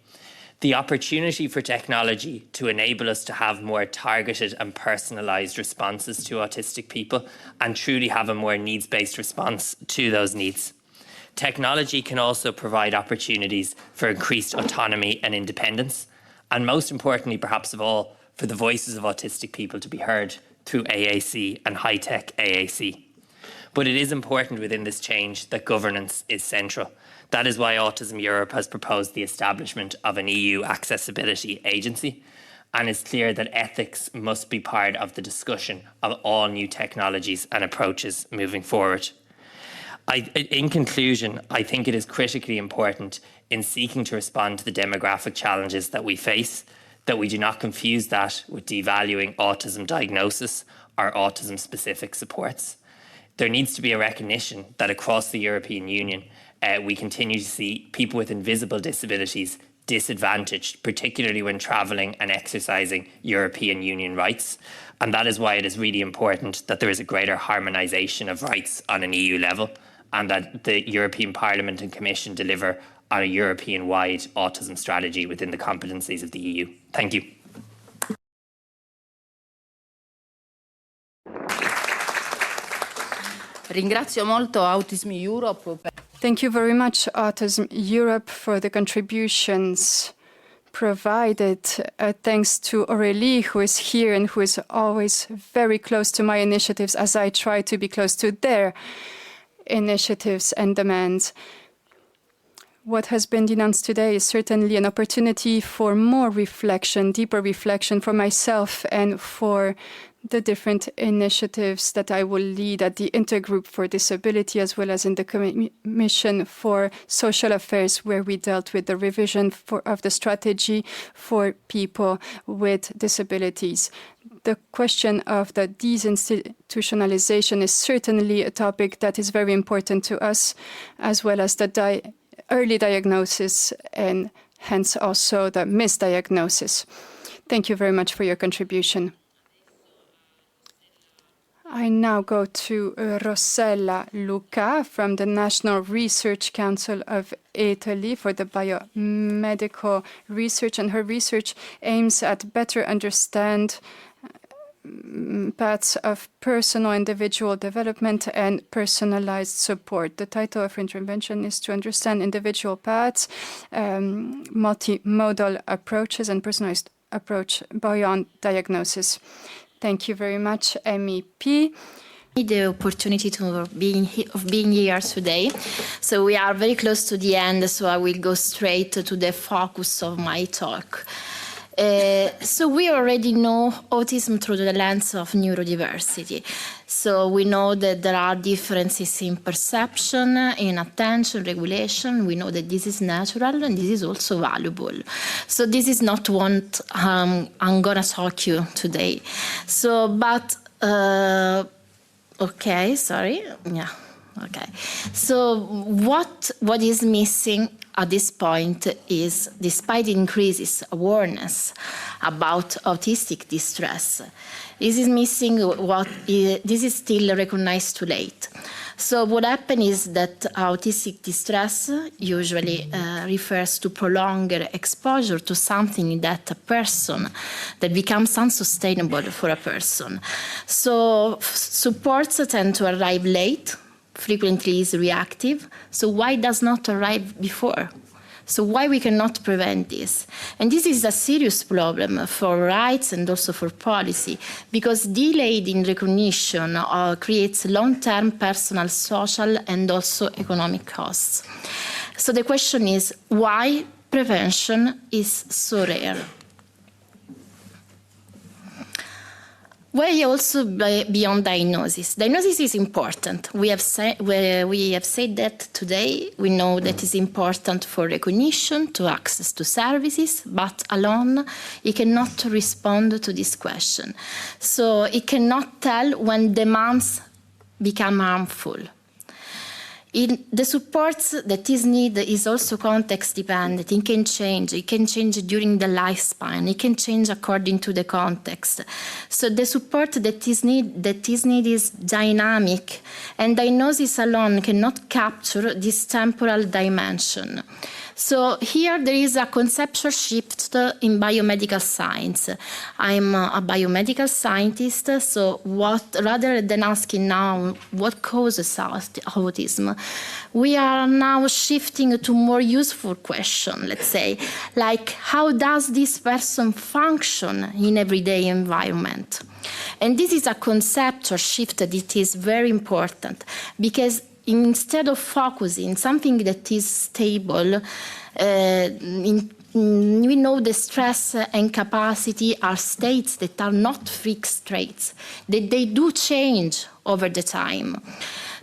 the opportunity for technology to enable us to have more targeted and personalised responses to autistic people and truly have a more needs-based response to those needs. Technology can also provide opportunities for increased autonomy and independence, and most importantly, perhaps of all, for the voices of autistic people to be heard through AAC and high-tech AAC. But it is important within this change that governance is central. That is why Autism Europe has proposed the establishment of an EU accessibility agency, and it's clear that ethics must be part of the discussion of all new technologies and approaches moving forward. In conclusion, I think it is critically important in seeking to respond to the demographic challenges that we face, that we do not confuse that with devaluing autism diagnosis or autism-specific supports. there needs to be a recognition that across the European Union, we continue to see people with invisible disabilities disadvantaged, particularly when travelling and exercising European Union rights. And that is why it is really important that there is a greater harmonisation of rights on an EU level, and that the European Parliament and Commission deliver on a European-wide autism strategy within the competencies of the EU. Thank you. Ringrazio molto Autism Europe. Thank you very much, Autism Europe, for the contributions provided. Thanks to Aurélie, who is here and who is always very close to my initiatives as I try to be close to their initiatives and demands. What has been denounced today is certainly an opportunity for more reflection, deeper reflection for myself and for the different initiatives that I will lead at the Intergroup for Disability, as well as in the Commission for Social Affairs, where we dealt with the revision of the strategy for people with disabilities. The question of the desinstitutionalization is certainly a topic that is very important to us, as well as the early diagnosis and hence also the misdiagnosis. Thank you very much for your contribution. I now go to Rossella Luca from the National Research Council of Italy for the biomedical research, and her research aims at better understand paths of personal individual development and personalized support. The title of her intervention is to understand individual paths, multimodal approaches and personalized approach beyond diagnosis. Thank you very much, MEP. The opportunity of being here today. So we are very close to the end, so I will go straight to the focus of my talk. So we already know autism through the lens of neurodiversity. So we know that there are differences in perception, in attention, regulation. We know that this is natural and this is also valuable. So this is not what I'm gonna talk you today. So, but, okay, sorry, yeah, okay. So what is missing at this point is, despite increases awareness about autistic distress, this is missing this is still recognized too late. So what happens is that autistic distress usually refers to prolonged exposure to something that becomes unsustainable for a person. So supports tend to arrive late, frequently is reactive. So why does not arrive before? So why we cannot prevent this? And this is a serious problem for rights and also for policy, because delayed in recognition creates long-term personal, social, and also economic costs. So the question is, why prevention is so rare? Why also beyond diagnosis? Diagnosis is important. We have said that today. We know that it's important for recognition, to access to services, but alone it cannot respond to this question. So it cannot tell when demands become harmful. The supports that is needed is also context dependent. It can change. It can change during the lifespan. It can change according to the context. So the support that is needed is dynamic, and diagnosis alone cannot capture this temporal dimension. So here there is a conceptual shift in biomedical science. I'm a biomedical scientist, so rather than asking now what causes autism, we are now shifting to more useful question, let's say, like how does this person function in everyday environment? And this is a conceptual shift that is very important, because instead of focusing something that is stable, we know the stress and capacity are states that are not fixed traits, that they do change over the time.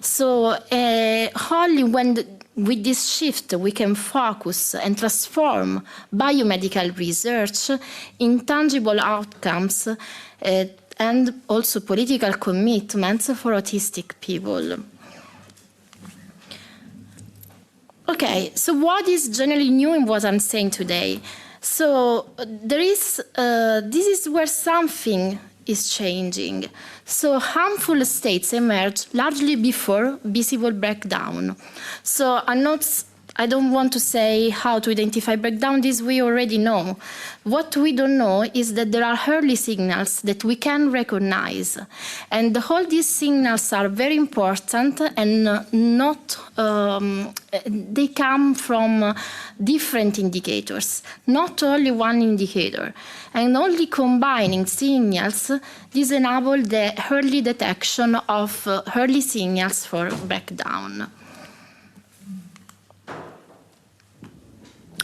So only with this shift we can focus and transform biomedical research in tangible outcomes and also political commitments for autistic people. Okay, so what is generally new in what I'm saying today? So this is where something is changing. So harmful states emerge largely before visible breakdown. So I don't want to say how to identify breakdown, this we already know. What we don't know is that there are early signals that we can recognize. And all these signals are very important and they come from different indicators, not only one indicator. And only combining signals, this enables the early detection of early signals for breakdown.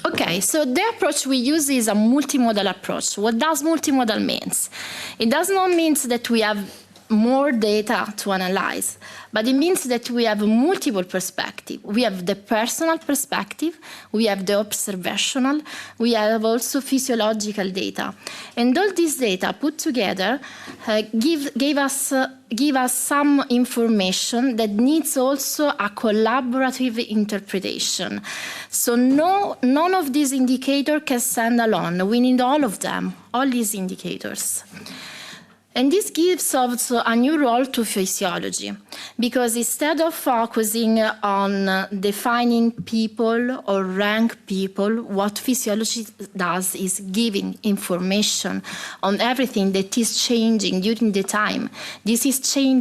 Okay, so the approach we use is a multimodal approach. What does multimodal mean? It does not mean that we have more data to analyze, but it means that we have multiple perspectives. We have the personal perspective, we have the observational, we have also physiological data. And all this data put together give us some information that needs also a collaborative interpretation. So none of these indicators can stand alone. We need all of them, all these indicators. And this gives also a new role to physiology, because instead of focusing on defining people or rank people, what physiology does is giving information on everything that is changing during the time. This is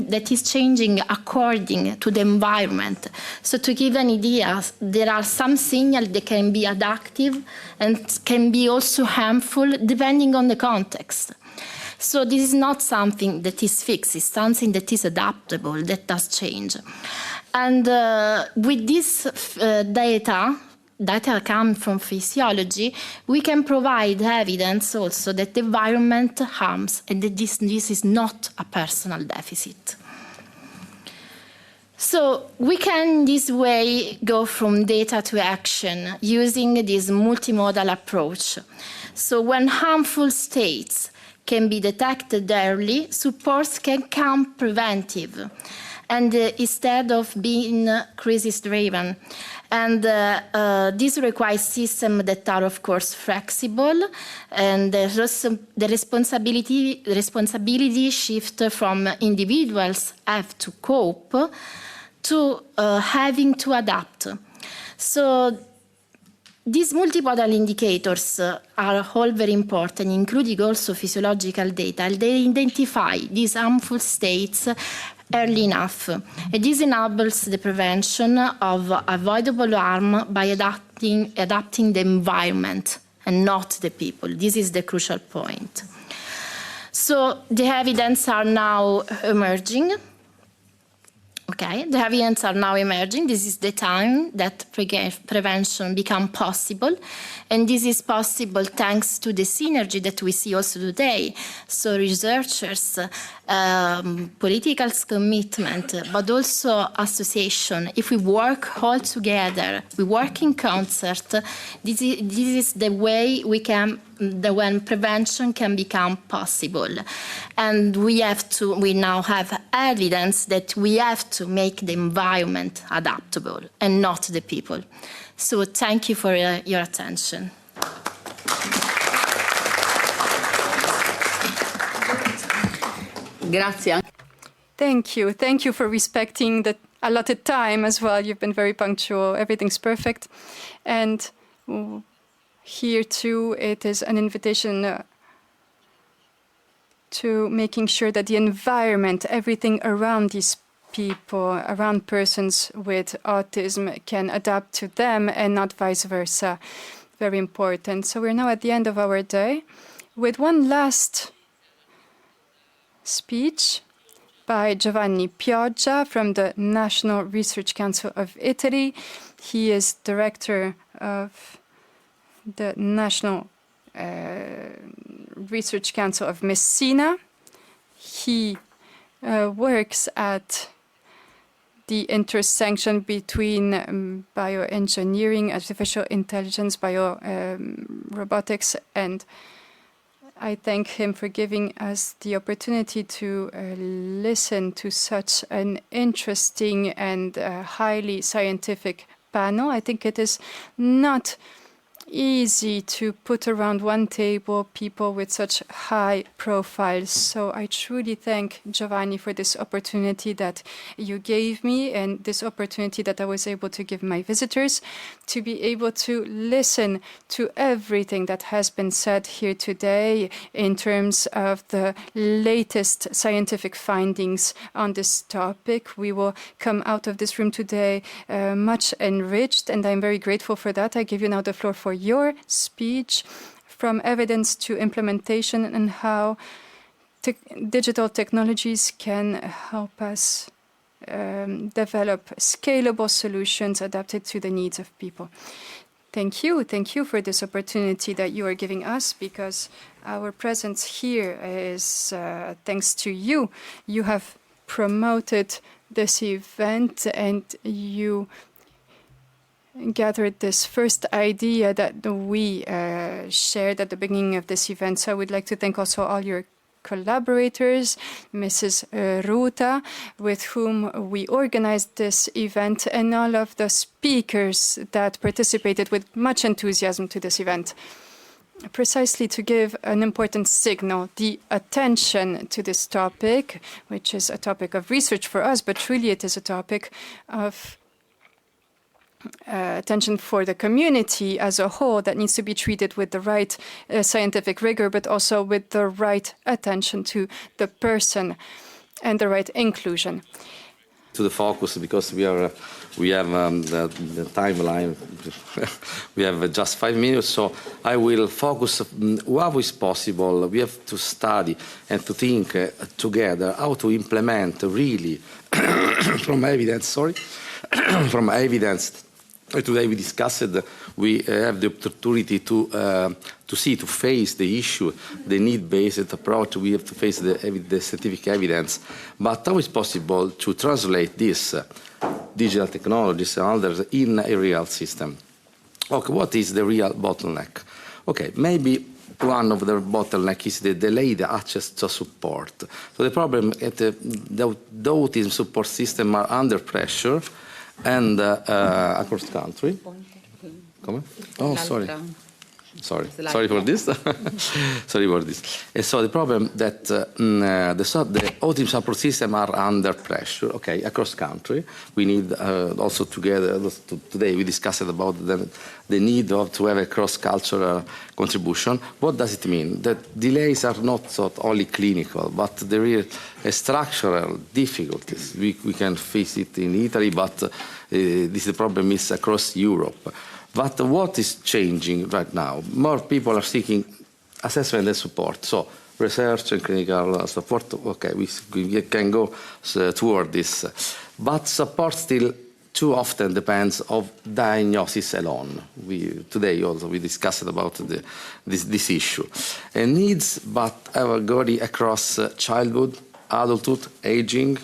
that is changing according to the environment. So to give an idea, there are some signals that can be adaptive and can be also harmful depending on the context. So this is not something that is fixed, it's something that is adaptable, that does change. And with this data come from physiology, we can provide evidence also that the environment harms and that this is not a personal deficit. So we can, this way, go from data to action using this multimodal approach. So when harmful states can be detected early, supports can come preventive, and instead of being crisis-driven. And this requires systems that are, of course, flexible, and the responsibility shift from individuals have to cope to having to adapt. So these multimodal indicators are all very important, including also physiological data. They identify these harmful states early enough. And this enables the prevention of avoidable harm by adapting the environment and not the people. This is the crucial point. So the evidence are now emerging. Okay, the evidence are now emerging. This is the time that prevention becomes possible. And this is possible thanks to the synergy that we see also today. So researchers, political commitment, but also association. If we work all together, we work in concert, this is the way we can, when prevention can become possible. And we now have evidence that we have to make the environment adaptable and not the people. So thank you for your attention. Grazie. Thank you. Thank you for respecting the allotted time as well. You've been very punctual. Everything's perfect. And here too, it is an invitation to making sure that the environment, everything around these people, around persons with autism, can adapt to them and not vice versa. Very important. So we're now at the end of our day with one last speech by Giovanni Pioggia from the National Research Council of Italy. He is director of the National Research Council of Messina. He works at the intersection between bioengineering, artificial intelligence, robotics, and I thank him for giving us the opportunity to listen to such an interesting and highly scientific panel. I think it is not easy to put around one table people with such high profiles. So I truly thank Giovanni for this opportunity that you gave me and this opportunity that I was able to give my visitors to be able to listen to everything that has been said here today in terms of the latest scientific findings on this topic. We will come out of this room today much enriched, and I'm very grateful for that. I give you now the floor for your speech, from evidence to implementation, and how digital technologies can help us develop scalable solutions adapted to the needs of people. Thank you for this opportunity that you are giving us, because our presence here is thanks to you. You have promoted this event and you gathered this first idea that we shared at the beginning of this event. So I would like to thank also all your collaborators, Mrs. Ruta, with whom we organized this event, and all of the speakers that participated with much enthusiasm to this event, precisely to give an important signal, the attention to this topic, which is a topic of research for us, but truly it is a topic of attention for the community as a whole that needs to be treated with the right scientific rigor, but also with the right attention to the person and the right inclusion. To the focus, because we have the timeline. We have just 5 minutes, so I will focus what is possible. We have to study and to think together how to implement really from evidence. From evidence. Today we discussed, we have the opportunity to face the issue, the need-based approach. We have to face the scientific evidence. But how is possible to translate this digital technologies and others in a real system? Okay, what is the real bottleneck? Okay, maybe one of the bottlenecks is the delayed access to support. So the problem is the autism support system are under pressure and across the country. Come? Oh, sorry for this. Sorry for this. And so the problem that the autism support system are under pressure. Okay, across country, we need also together. Today we discussed about the need to have a cross-cultural contribution. What does it mean? That delays are not only clinical, but there is structural difficulties. We can face it in Italy, but the problem is across Europe. But what is changing right now? More people are seeking assessment and support. So research and clinical support, okay, we can go toward this. But support still too often depends on diagnosis alone. Today also we discussed about this issue. And needs but vary across childhood, adulthood, aging,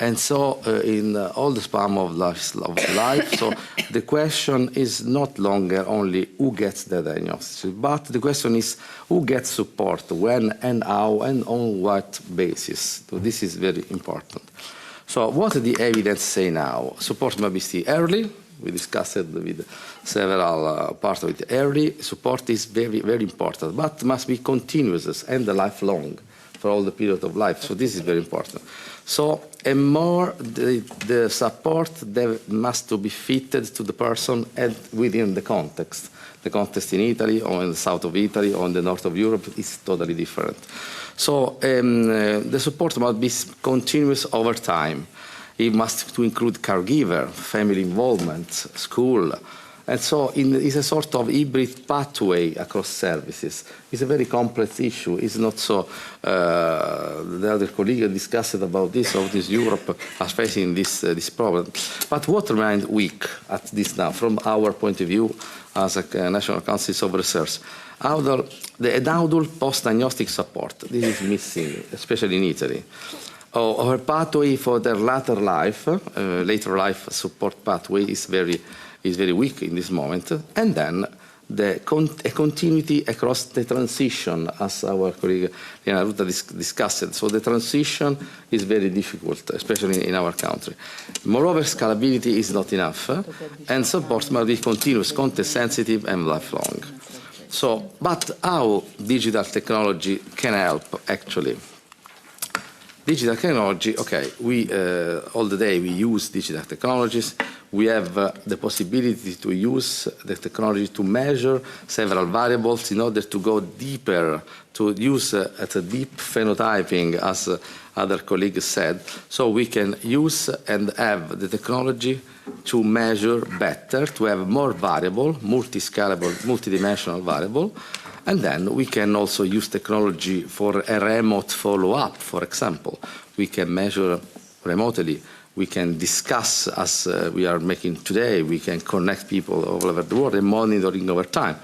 and so in all the span of life. So the question is not longer only who gets the diagnosis, but the question is who gets support, when and how and on what basis. So this is very important. So what does the evidence say now? Support must be still early. We discussed it with several parts of it. Early support is very, very important, but must be continuous and lifelong for all the period of life. So this is very important. So and more the support that must to be fitted to the person and within the context. The context in Italy or in the south of Italy or in the north of Europe is totally different. So the support must be continuous over time. It must to include caregiver, family involvement, school. And so it's a sort of hybrid pathway across services. It's a very complex issue. It's not so, the other colleague discussed about this, how this Europe are facing this problem. But what remains weak at this now, from our point of view as a National Council of Research? The adult post-diagnostic support, this is missing, especially in Italy. Our pathway for their later life support pathway is very weak in this moment. And then a continuity across the transition, as our colleague Lena Ruta discussed. So the transition is very difficult, especially in our country. Moreover, scalability is not enough, and support must be continuous, context-sensitive, and lifelong. So, but how digital technology can help, actually? Digital technology, okay, we all the day we use digital technologies. We have the possibility to use the technology to measure several variables in order to go deeper, to use at a deep phenotyping, as other colleagues said. So we can use and have the technology to measure better, to have more variable, multi-scalable, multidimensional variable. And then we can also use technology for a remote follow-up, for example. We can measure remotely. We can discuss, as we are making today. We can connect people all over the world and monitoring over time.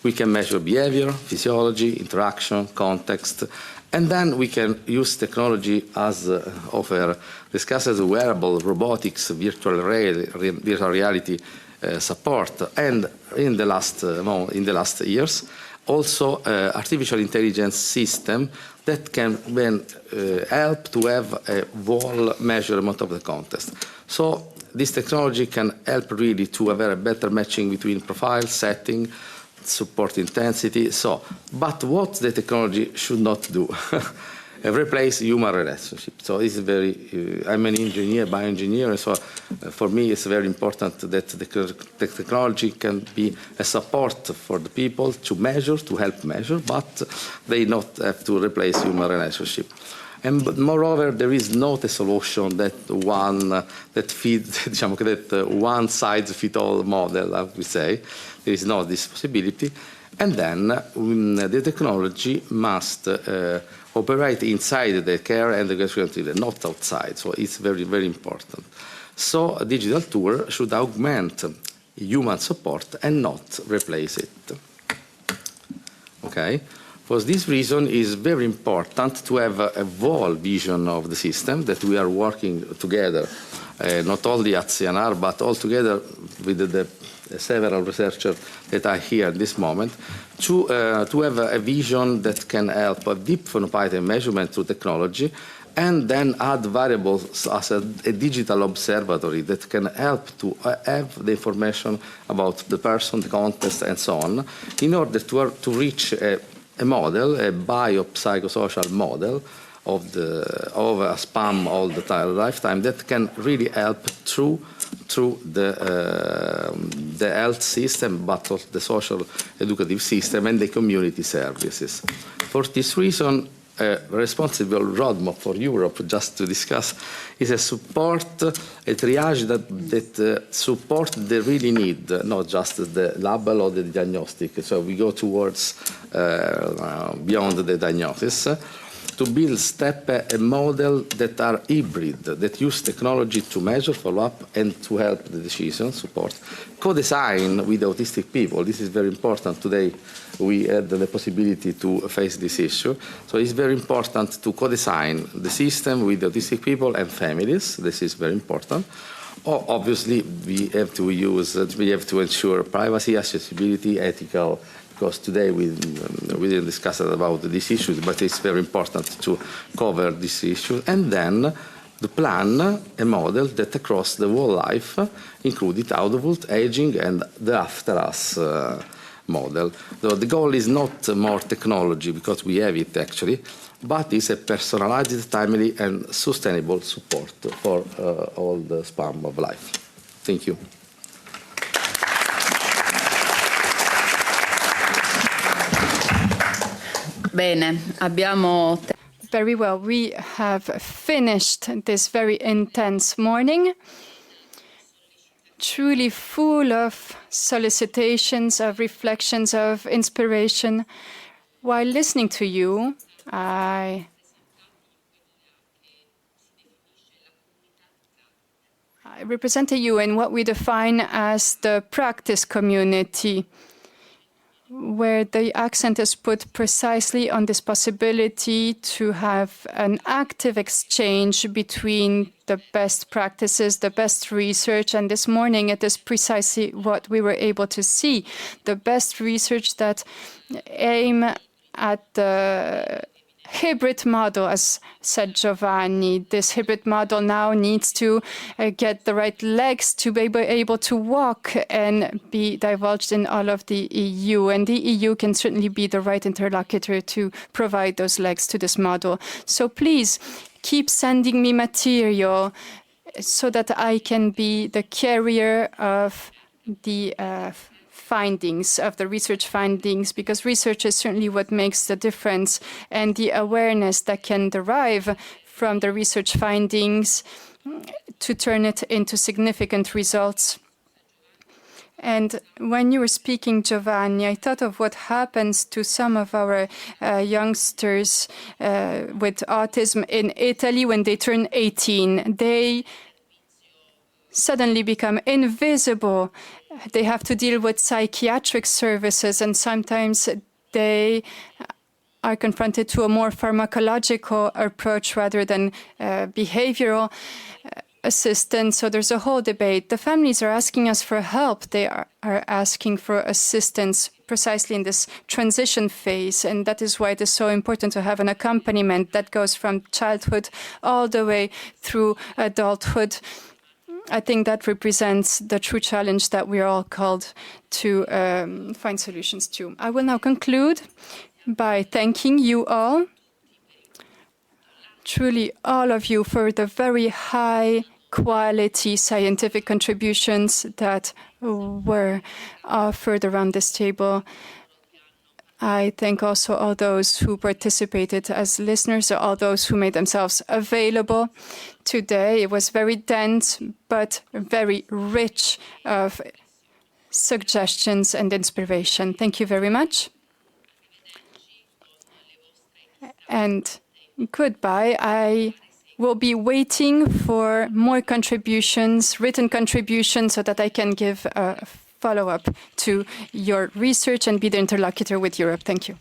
We can measure behavior, physiology, interaction, context. And then we can use technology as discussed as wearable, robotics, virtual reality support. And in the last years, also artificial intelligence system that can then help to have a whole measurement of the context. So this technology can help really to have a better matching between profile, setting, support intensity. So, but what the technology should not do? Replace human relationship. So it's very, I'm an engineer, bioengineer, so for me it's very important that the technology can be a support for the people to measure, to help measure, but they not have to replace human relationship. And moreover, there is not a solution that one size fits all model, I would say. There is not this possibility. And then the technology must operate inside the care and the care, not outside. So it's very, very important. So a digital tool should augment human support and not replace it. Okay? For this reason, it's very important to have a whole vision of the system that we are working together, not only at CNR, but all together with the several researchers that are here at this moment, to have a vision that can help a deep phenotyping measurement through technology, and then add variables as a digital observatory that can help to have the information about the person, the context, and so on, in order to reach a model, a biopsychosocial model of a spam all the time, lifetime, that can really help through the health system, but also the social educative system and the community services. For this reason, a responsible roadmap for Europe, just to discuss, is a support, a triage that support the really need, not just the label or the diagnostic. So we go towards beyond the diagnosis, to build a model that are hybrid, that use technology to measure, follow up, and to help the decision support. Co-design with autistic people. This is very important. Today we had the possibility to face this issue. So it's very important to co-design the system with autistic people and families. This is very important. Obviously, we have to ensure privacy, accessibility, ethical. Because today we didn't discuss about these issues, but it's very important to cover this issue. And then the plan, a model that across the whole life, including adulthood, aging, and the after us model. So the goal is not more technology, because we have it actually, but it's a personalized, timely, and sustainable support for all the span of life. Thank you. Bene, abbiamo... Very well, we have finished this very intense morning, truly full of solicitations, of reflections, of inspiration. While listening to you, I represented you in what we define as the practice community. where the accent is put precisely on this possibility to have an active exchange between the best practices, the best research, and this morning it is precisely what we were able to see. The best research that aim at the hybrid model, as said Giovanni. This hybrid model now needs to get the right legs to be able to walk and be divulged in all of the EU. And the EU can certainly be the right interlocutor to provide those legs to this model. So please keep sending me material so that I can be the carrier of the findings, of the research findings, because research is certainly what makes the difference, and the awareness that can derive from the research findings to turn it into significant results. And when you were speaking, Giovanni, I thought of what happens to some of our youngsters with autism in Italy when they turn 18. They suddenly become invisible. They have to deal with psychiatric services, and sometimes they are confronted to a more pharmacological approach rather than behavioral assistance. So there's a whole debate. The families are asking us for help. They are asking for assistance precisely in this transition phase. And that is why it is so important to have an accompaniment that goes from childhood all the way through adulthood. I think that represents the true challenge that we are all called to find solutions to. I will now conclude by thanking you all, truly all of you, for the very high quality scientific contributions that were offered around this table. I thank also all those who participated as listeners, all those who made themselves available today. It was very dense, but very rich of suggestions and inspiration. Thank you very much. And goodbye. I will be waiting for more contributions, written contributions, so that I can give a follow-up to your research and be the interlocutor with Europe. Thank you.